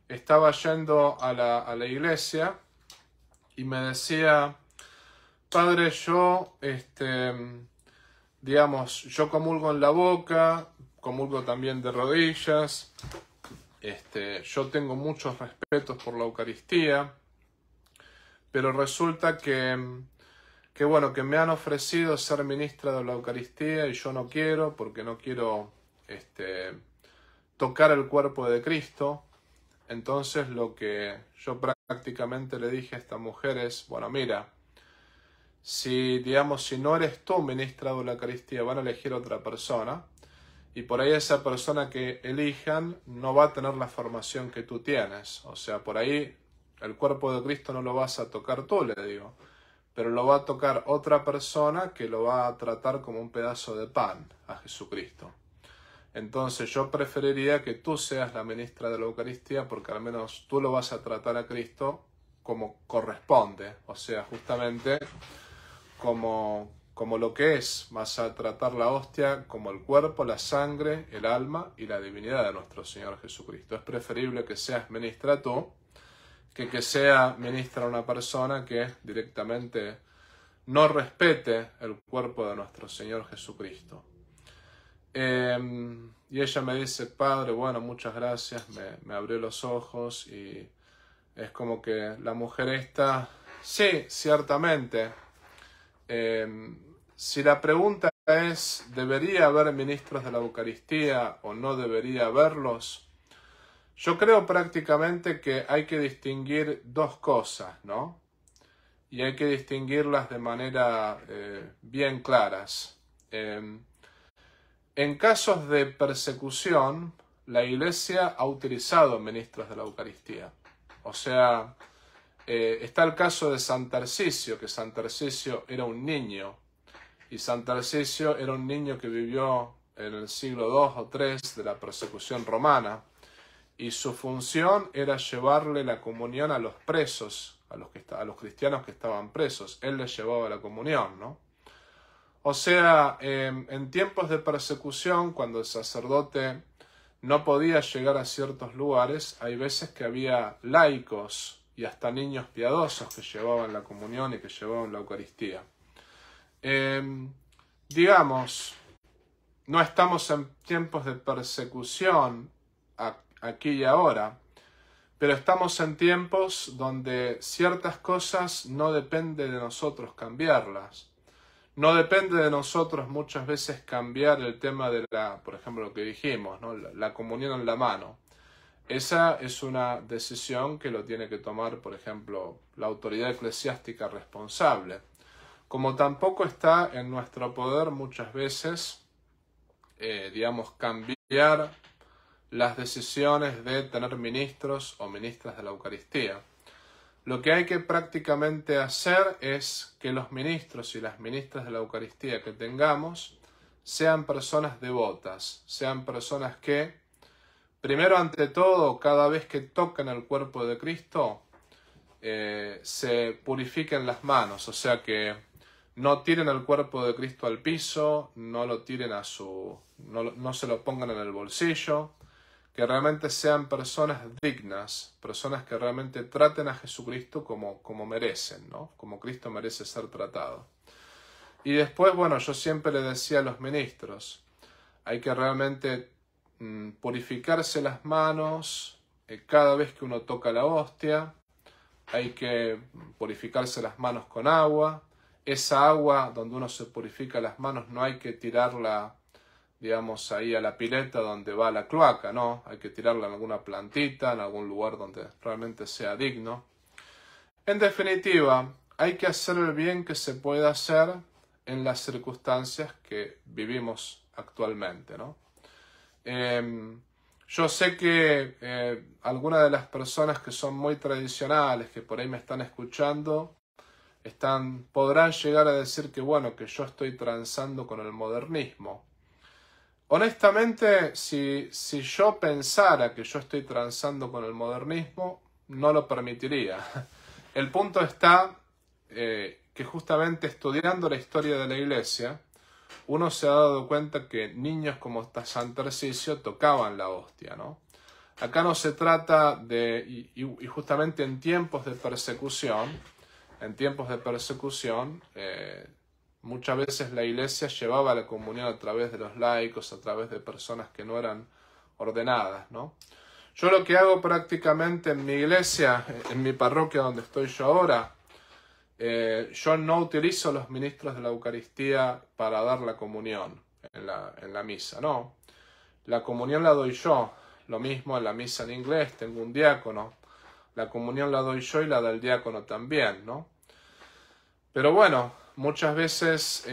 estaba yendo a la iglesia y me decía, padre, yo, digamos, yo comulgo en la boca, comulgo también de rodillas, yo tengo muchos respetos por la Eucaristía, pero resulta que bueno, que me han ofrecido ser ministra de la Eucaristía y yo no quiero, porque no quiero tocar el cuerpo de Cristo. Entonces lo que yo prácticamente le dije a esta mujer es, bueno, mira, si no eres tú ministra de la Eucaristía, van a elegir otra persona, y por ahí esa persona que elijan no va a tener la formación que tú tienes. O sea, por ahí el cuerpo de Cristo no lo vas a tocar tú, le digo, pero lo va a tocar otra persona que lo va a tratar como un pedazo de pan a Jesucristo. Entonces yo preferiría que tú seas la ministra de la Eucaristía porque al menos tú lo vas a tratar a Cristo como corresponde, o sea, justamente como lo que es, vas a tratar la hostia como el cuerpo, la sangre, el alma y la divinidad de nuestro Señor Jesucristo. Es preferible que seas ministra tú que sea ministra una persona que directamente no respete el cuerpo de nuestro Señor Jesucristo. Y ella me dice, padre, bueno, muchas gracias, me abrió los ojos y es como que la mujer esta, sí, ciertamente, si la pregunta es, ¿debería haber ministros de la Eucaristía o no debería haberlos? Yo creo prácticamente que hay que distinguir dos cosas, ¿no? Y hay que distinguirlas de manera bien claras. En casos de persecución, la Iglesia ha utilizado ministros de la Eucaristía. O sea, está el caso de San Tarcisio, que San Tarcisio era un niño. Y San Tarcisio era un niño que vivió en el siglo II o III de la persecución romana. Y su función era llevarle la comunión a los presos, a los cristianos que estaban presos. Él les llevaba la comunión, ¿no? O sea, en tiempos de persecución, cuando el sacerdote no podía llegar a ciertos lugares, hay veces que había laicos y hasta niños piadosos que llevaban la comunión y que llevaban la Eucaristía. Digamos, no estamos en tiempos de persecución aquí y ahora, pero estamos en tiempos donde ciertas cosas no depende de nosotros cambiarlas. No depende de nosotros muchas veces cambiar el tema de por ejemplo, lo que dijimos, ¿no? La comunión en la mano. Esa es una decisión que lo tiene que tomar, por ejemplo, la autoridad eclesiástica responsable. Como tampoco está en nuestro poder muchas veces, cambiar las decisiones de tener ministros o ministras de la Eucaristía. Lo que hay que prácticamente hacer es que los ministros y las ministras de la Eucaristía que tengamos sean personas devotas, sean personas que, primero ante todo, cada vez que toquen el cuerpo de Cristo, se purifiquen las manos, o sea que no tiren el cuerpo de Cristo al piso, no lo tiren no se lo pongan en el bolsillo, que realmente sean personas dignas, personas que realmente traten a Jesucristo como merecen, ¿no? Como Cristo merece ser tratado. Y después, bueno, yo siempre le decía a los ministros, hay que realmente purificarse las manos cada vez que uno toca la hostia, hay que purificarse las manos con agua, esa agua donde uno se purifica las manos no hay que tirarla, digamos, ahí a la pileta donde va la cloaca, ¿no? Hay que tirarla en alguna plantita, en algún lugar donde realmente sea digno. En definitiva, hay que hacer el bien que se pueda hacer en las circunstancias que vivimos actualmente, ¿no? Yo sé que algunas de las personas que son muy tradicionales, que por ahí me están escuchando, podrán llegar a decir que, bueno, que yo estoy transando con el modernismo. Honestamente, si yo pensara que yo estoy transando con el modernismo, no lo permitiría. El punto está que justamente estudiando la historia de la Iglesia, uno se ha dado cuenta que niños como San Tarcisio tocaban la hostia, ¿no? Acá no se trata de, y justamente en tiempos de persecución, muchas veces la Iglesia llevaba la comunión a través de los laicos, a través de personas que no eran ordenadas, ¿no? Yo lo que hago prácticamente en mi iglesia, en mi parroquia donde estoy yo ahora, yo no utilizo los ministros de la Eucaristía para dar la comunión en la misa, no. La comunión la doy yo, lo mismo en la misa en inglés, tengo un diácono, la comunión la doy yo y la da el diácono también, ¿no? Pero bueno, muchas veces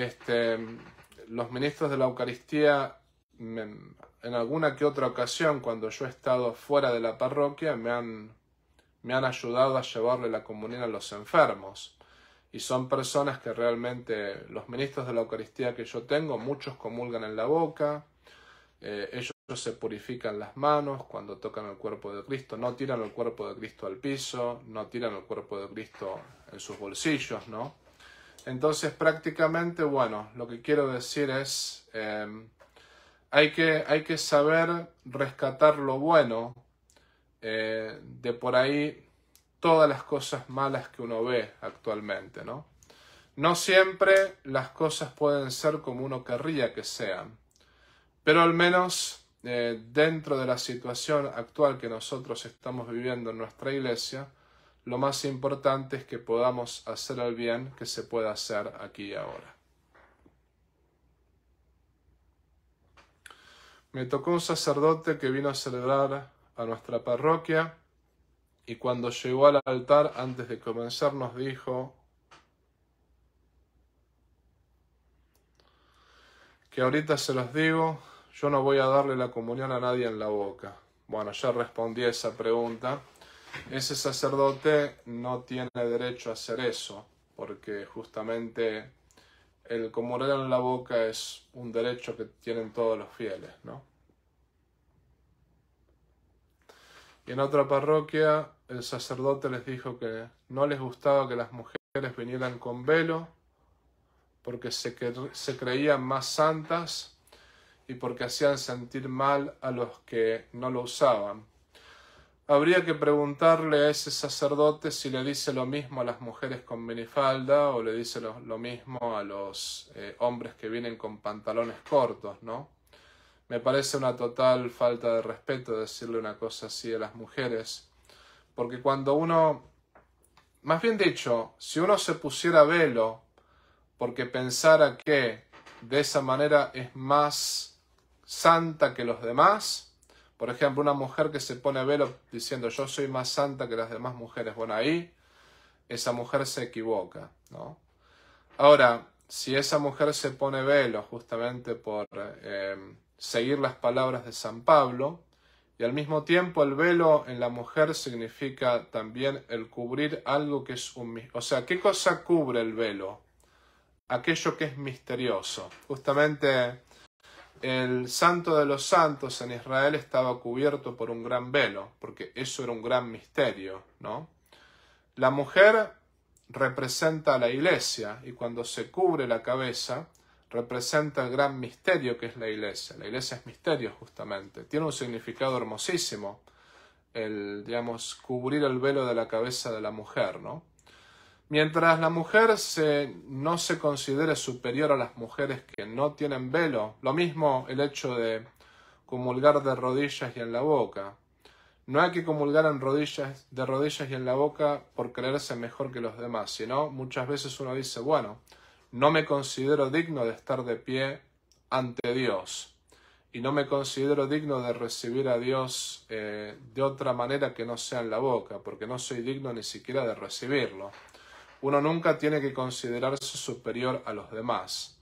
los ministros de la Eucaristía, en alguna que otra ocasión, cuando yo he estado fuera de la parroquia, me han ayudado a llevarle la comunión a los enfermos. Y son personas que realmente, los ministros de la Eucaristía que yo tengo, muchos comulgan en la boca, ellos se purifican las manos cuando tocan el cuerpo de Cristo, no tiran el cuerpo de Cristo al piso, no tiran el cuerpo de Cristo en sus bolsillos, ¿no? Entonces prácticamente, bueno, lo que quiero decir es, hay que saber rescatar lo bueno de por ahí todas las cosas malas que uno ve actualmente, ¿no? No siempre las cosas pueden ser como uno querría que sean, pero al menos dentro de la situación actual que nosotros estamos viviendo en nuestra iglesia, lo más importante es que podamos hacer el bien que se pueda hacer aquí y ahora. Me tocó un sacerdote que vino a celebrar a nuestra parroquia y cuando llegó al altar, antes de comenzar, nos dijo que ahorita se los digo, yo no voy a darle la comunión a nadie en la boca. Bueno, ya respondí a esa pregunta. Ese sacerdote no tiene derecho a hacer eso, porque justamente el comulgar en la boca es un derecho que tienen todos los fieles, ¿no? Y en otra parroquia el sacerdote les dijo que no les gustaba que las mujeres vinieran con velo porque se creían más santas y porque hacían sentir mal a los que no lo usaban. Habría que preguntarle a ese sacerdote si le dice lo mismo a las mujeres con minifalda o le dice lo mismo a los hombres que vienen con pantalones cortos, ¿no? Me parece una total falta de respeto decirle una cosa así a las mujeres, porque cuando uno, más bien dicho, si uno se pusiera velo porque pensara que de esa manera es más santa que los demás, por ejemplo, una mujer que se pone velo diciendo yo soy más santa que las demás mujeres, bueno, ahí esa mujer se equivoca, ¿no? Ahora, si esa mujer se pone velo justamente por seguir las palabras de San Pablo, y al mismo tiempo el velo en la mujer significa también el cubrir algo que es o sea, ¿qué cosa cubre el velo? Aquello que es misterioso. Justamente el santo de los santos en Israel estaba cubierto por un gran velo, porque eso era un gran misterio, ¿no? La mujer representa a la iglesia y cuando se cubre la cabeza representa el gran misterio que es la iglesia. La iglesia es misterio justamente. Tiene un significado hermosísimo el, digamos, cubrir el velo de la cabeza de la mujer, ¿no? Mientras la mujer no se considere superior a las mujeres que no tienen velo, lo mismo el hecho de comulgar de rodillas y en la boca. No hay que comulgar de rodillas y en la boca por creerse mejor que los demás, sino muchas veces uno dice, bueno, no me considero digno de estar de pie ante Dios y no me considero digno de recibir a Dios de otra manera que no sea en la boca, porque no soy digno ni siquiera de recibirlo. Uno nunca tiene que considerarse superior a los demás.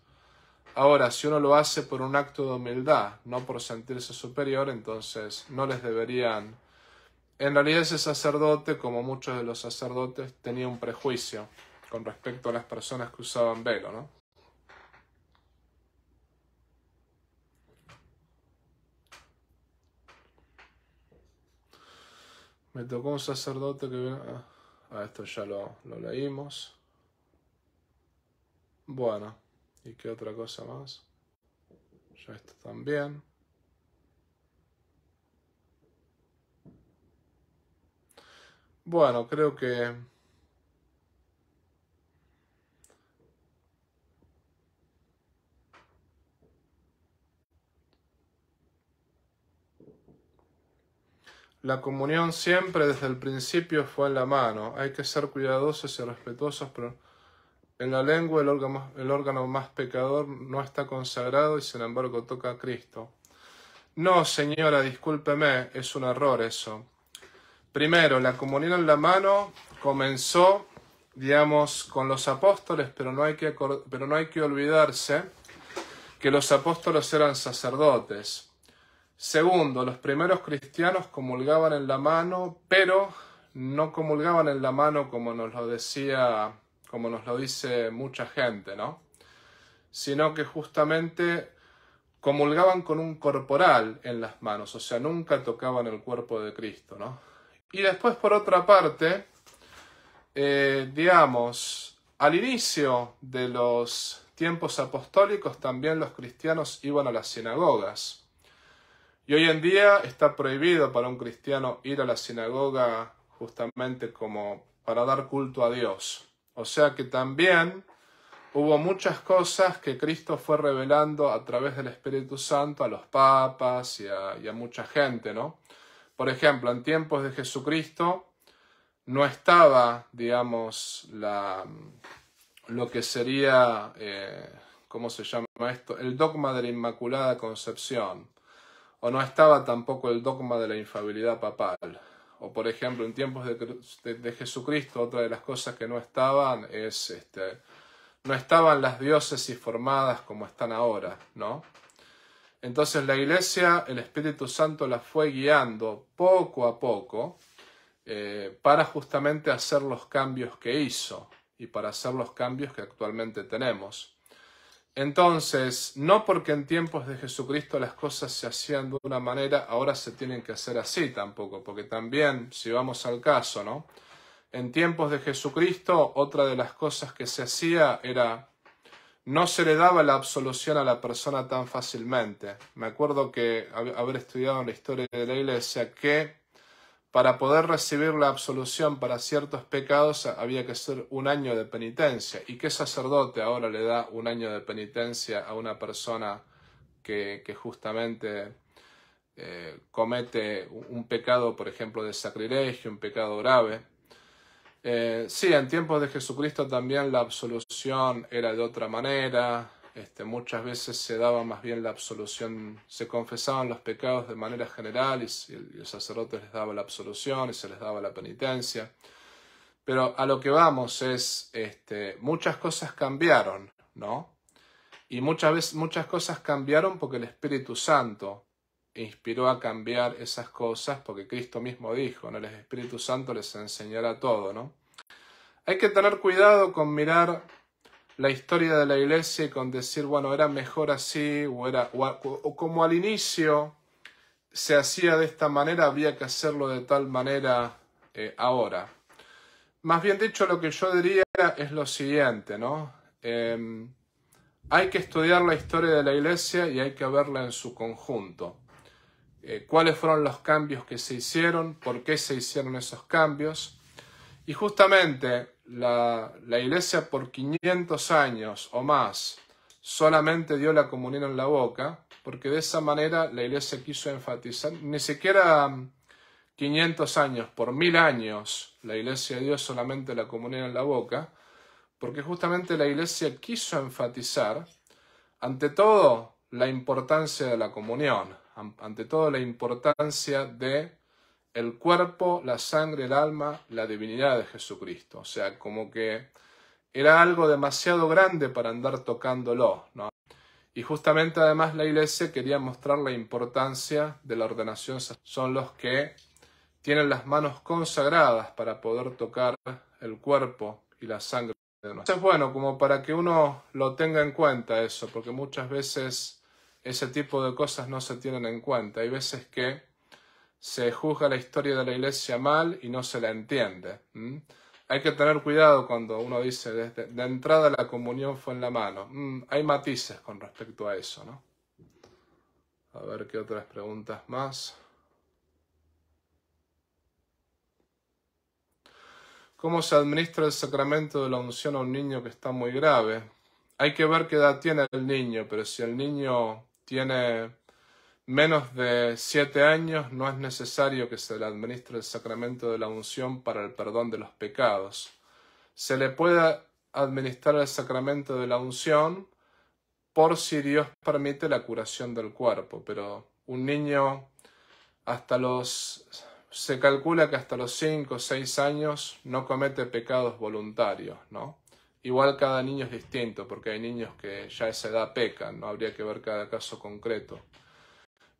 Ahora, si uno lo hace por un acto de humildad, no por sentirse superior, entonces no les deberían... En realidad ese sacerdote, como muchos de los sacerdotes, tenía un prejuicio con respecto a las personas que usaban velo, ¿no? Me tocó un sacerdote que vino... esto ya lo leímos. Bueno, ¿y qué otra cosa más? Ya esto también. Bueno, creo que... La comunión siempre desde el principio fue en la mano. Hay que ser cuidadosos y respetuosos, pero en la lengua el órgano más pecador no está consagrado y sin embargo toca a Cristo. No, señora, discúlpeme, es un error eso. Primero, la comunión en la mano comenzó, digamos, con los apóstoles, pero no hay que olvidarse que los apóstoles eran sacerdotes. Segundo, los primeros cristianos comulgaban en la mano, pero no comulgaban en la mano como nos lo dice mucha gente, ¿no? Sino que justamente comulgaban con un corporal en las manos, o sea, nunca tocaban el cuerpo de Cristo, ¿no? Y después, por otra parte, digamos, al inicio de los tiempos apostólicos también los cristianos iban a las sinagogas. Y hoy en día está prohibido para un cristiano ir a la sinagoga justamente como para dar culto a Dios. O sea que también hubo muchas cosas que Cristo fue revelando a través del Espíritu Santo a los papas y a mucha gente, ¿no? Por ejemplo, en tiempos de Jesucristo no estaba, digamos, lo que sería, ¿cómo se llama esto? El dogma de la Inmaculada Concepción. O no estaba tampoco el dogma de la infalibilidad papal. O por ejemplo, en tiempos de Jesucristo, otra de las cosas que no estaban es, no estaban las diócesis formadas como están ahora, ¿no? Entonces la Iglesia, el Espíritu Santo la fue guiando poco a poco para justamente hacer los cambios que hizo y para hacer los cambios que actualmente tenemos. Entonces, no porque en tiempos de Jesucristo las cosas se hacían de una manera, ahora se tienen que hacer así tampoco, porque también, si vamos al caso, ¿no? En tiempos de Jesucristo, otra de las cosas que se hacía era, no se le daba la absolución a la persona tan fácilmente. Me acuerdo que haber estudiado en la historia de la Iglesia que para poder recibir la absolución para ciertos pecados había que hacer un año de penitencia. ¿Y qué sacerdote ahora le da un año de penitencia a una persona que justamente comete un pecado, por ejemplo, de sacrilegio, un pecado grave? Sí, en tiempos de Jesucristo también la absolución era de otra manera. Muchas veces se daba más bien la absolución, se confesaban los pecados de manera general y el sacerdote les daba la absolución y se les daba la penitencia. Pero a lo que vamos es, muchas cosas cambiaron, ¿no? Y muchas cosas cambiaron porque el Espíritu Santo inspiró a cambiar esas cosas, porque Cristo mismo dijo, ¿no? El Espíritu Santo les enseñará todo, ¿no? Hay que tener cuidado con mirar la historia de la Iglesia y con decir, bueno, era mejor así, o como al inicio se hacía de esta manera, había que hacerlo de tal manera ahora. Más bien dicho, lo que yo diría es lo siguiente, ¿no? Hay que estudiar la historia de la Iglesia y hay que verla en su conjunto. ¿Cuáles fueron los cambios que se hicieron? ¿Por qué se hicieron esos cambios? Y justamente la Iglesia por 500 años o más solamente dio la comunión en la boca, porque de esa manera la Iglesia quiso enfatizar, ni siquiera 500 años, por 1000 años la Iglesia dio solamente la comunión en la boca, porque justamente la Iglesia quiso enfatizar, ante todo, la importancia de la comunión, ante todo la importancia de el cuerpo, la sangre, el alma, la divinidad de Jesucristo. O sea, como que era algo demasiado grande para andar tocándolo, ¿no? Y justamente además la Iglesia quería mostrar la importancia de la ordenación. Son los que tienen las manos consagradas para poder tocar el cuerpo y la sangre de nosotros. Entonces, bueno, como para que uno lo tenga en cuenta eso, porque muchas veces ese tipo de cosas no se tienen en cuenta. Hay veces que se juzga la historia de la Iglesia mal y no se la entiende. Hay que tener cuidado cuando uno dice de entrada la comunión fue en la mano. Hay matices con respecto a eso, ¿no? A ver qué otras preguntas más. ¿Cómo se administra el sacramento de la unción a un niño que está muy grave? Hay que ver qué edad tiene el niño, pero si el niño tiene menos de 7 años, no es necesario que se le administre el sacramento de la unción para el perdón de los pecados. Se le puede administrar el sacramento de la unción por si Dios permite la curación del cuerpo, pero un niño se calcula que hasta los 5 o 6 años no comete pecados voluntarios, ¿no? Igual cada niño es distinto, porque hay niños que ya a esa edad pecan, ¿no? Habría que ver cada caso concreto.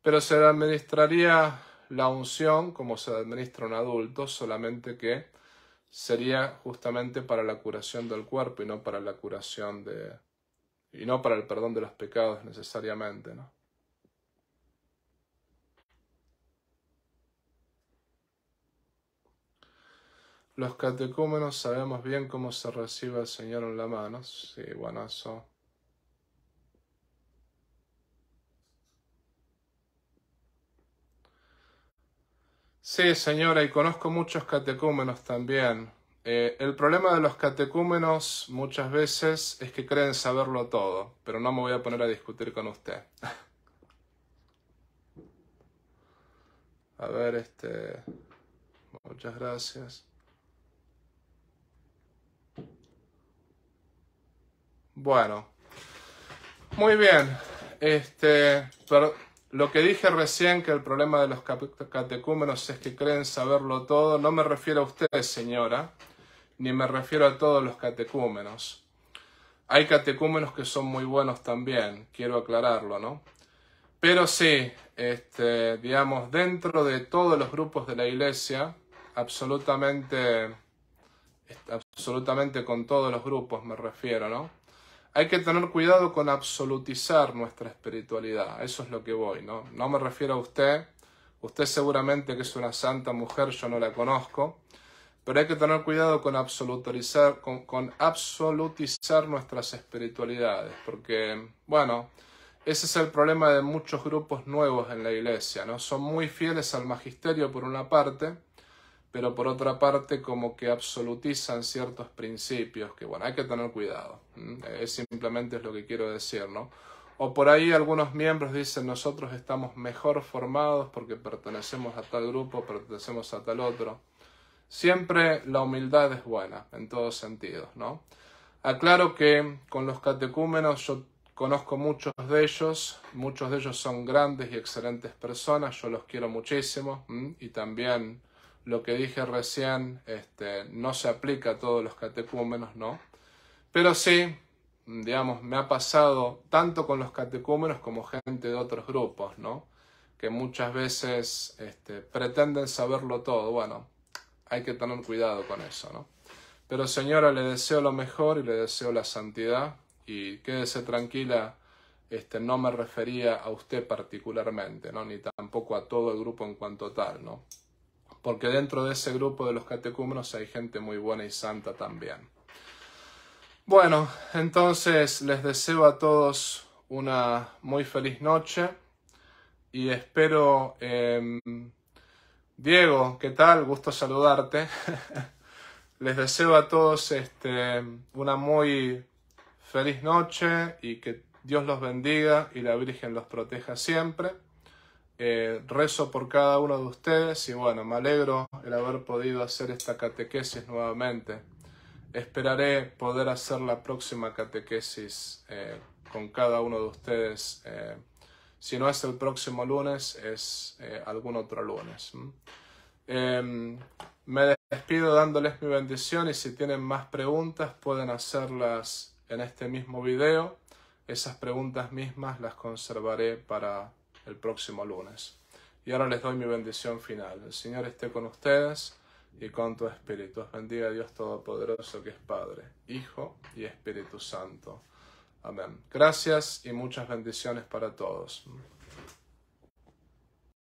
Pero se le administraría la unción como se administra a un adulto, solamente que sería justamente para la curación del cuerpo y no para la curación y no para el perdón de los pecados necesariamente, ¿no? Los catecúmenos sabemos bien cómo se recibe al Señor en la mano. Sí, bueno, eso. Sí, señora, y conozco muchos catecúmenos también. El problema de los catecúmenos muchas veces es que creen saberlo todo, pero no me voy a poner a discutir con usted. A ver, muchas gracias. Bueno, muy bien. Pero lo que dije recién, que el problema de los catecúmenos es que creen saberlo todo, no me refiero a usted, señora, ni me refiero a todos los catecúmenos. Hay catecúmenos que son muy buenos también, quiero aclararlo, ¿no? Pero sí, digamos, dentro de todos los grupos de la Iglesia, absolutamente con todos los grupos me refiero, ¿no? Hay que tener cuidado con absolutizar nuestra espiritualidad, eso es lo que voy, ¿no? No me refiero a usted seguramente que es una santa mujer, yo no la conozco, pero hay que tener cuidado con absolutizar nuestras espiritualidades, porque, bueno, ese es el problema de muchos grupos nuevos en la Iglesia, ¿no? Son muy fieles al magisterio por una parte, pero por otra parte como que absolutizan ciertos principios que, bueno, hay que tener cuidado. Simplemente es lo que quiero decir, ¿no? O por ahí algunos miembros dicen nosotros estamos mejor formados porque pertenecemos a tal grupo, pertenecemos a tal otro. Siempre la humildad es buena, en todos sentidos, ¿no? Aclaro que con los catecúmenos yo conozco muchos de ellos son grandes y excelentes personas, yo los quiero muchísimo, y también lo que dije recién no se aplica a todos los catecúmenos, ¿no? Pero sí, digamos, me ha pasado tanto con los catecúmenos como gente de otros grupos, ¿no? Que muchas veces pretenden saberlo todo. Bueno, hay que tener cuidado con eso, ¿no? Pero señora, le deseo lo mejor y le deseo la santidad y quédese tranquila, no me refería a usted particularmente, ¿no? Ni tampoco a todo el grupo en cuanto tal, ¿no? Porque dentro de ese grupo de los catecúmenos hay gente muy buena y santa también. Bueno, entonces les deseo a todos una muy feliz noche y espero... Diego, ¿qué tal? Gusto saludarte. Les deseo a todos una muy feliz noche y que Dios los bendiga y la Virgen los proteja siempre. Rezo por cada uno de ustedes y bueno, me alegro el haber podido hacer esta catequesis nuevamente. Esperaré poder hacer la próxima catequesis con cada uno de ustedes. Si no es el próximo lunes, es algún otro lunes. Me despido dándoles mi bendición y si tienen más preguntas pueden hacerlas en este mismo video. Esas preguntas mismas las conservaré para el próximo lunes. Y ahora les doy mi bendición final. El Señor esté con ustedes y con tu espíritu. Os bendiga Dios Todopoderoso, que es Padre, Hijo y Espíritu Santo. Amén. Gracias y muchas bendiciones para todos.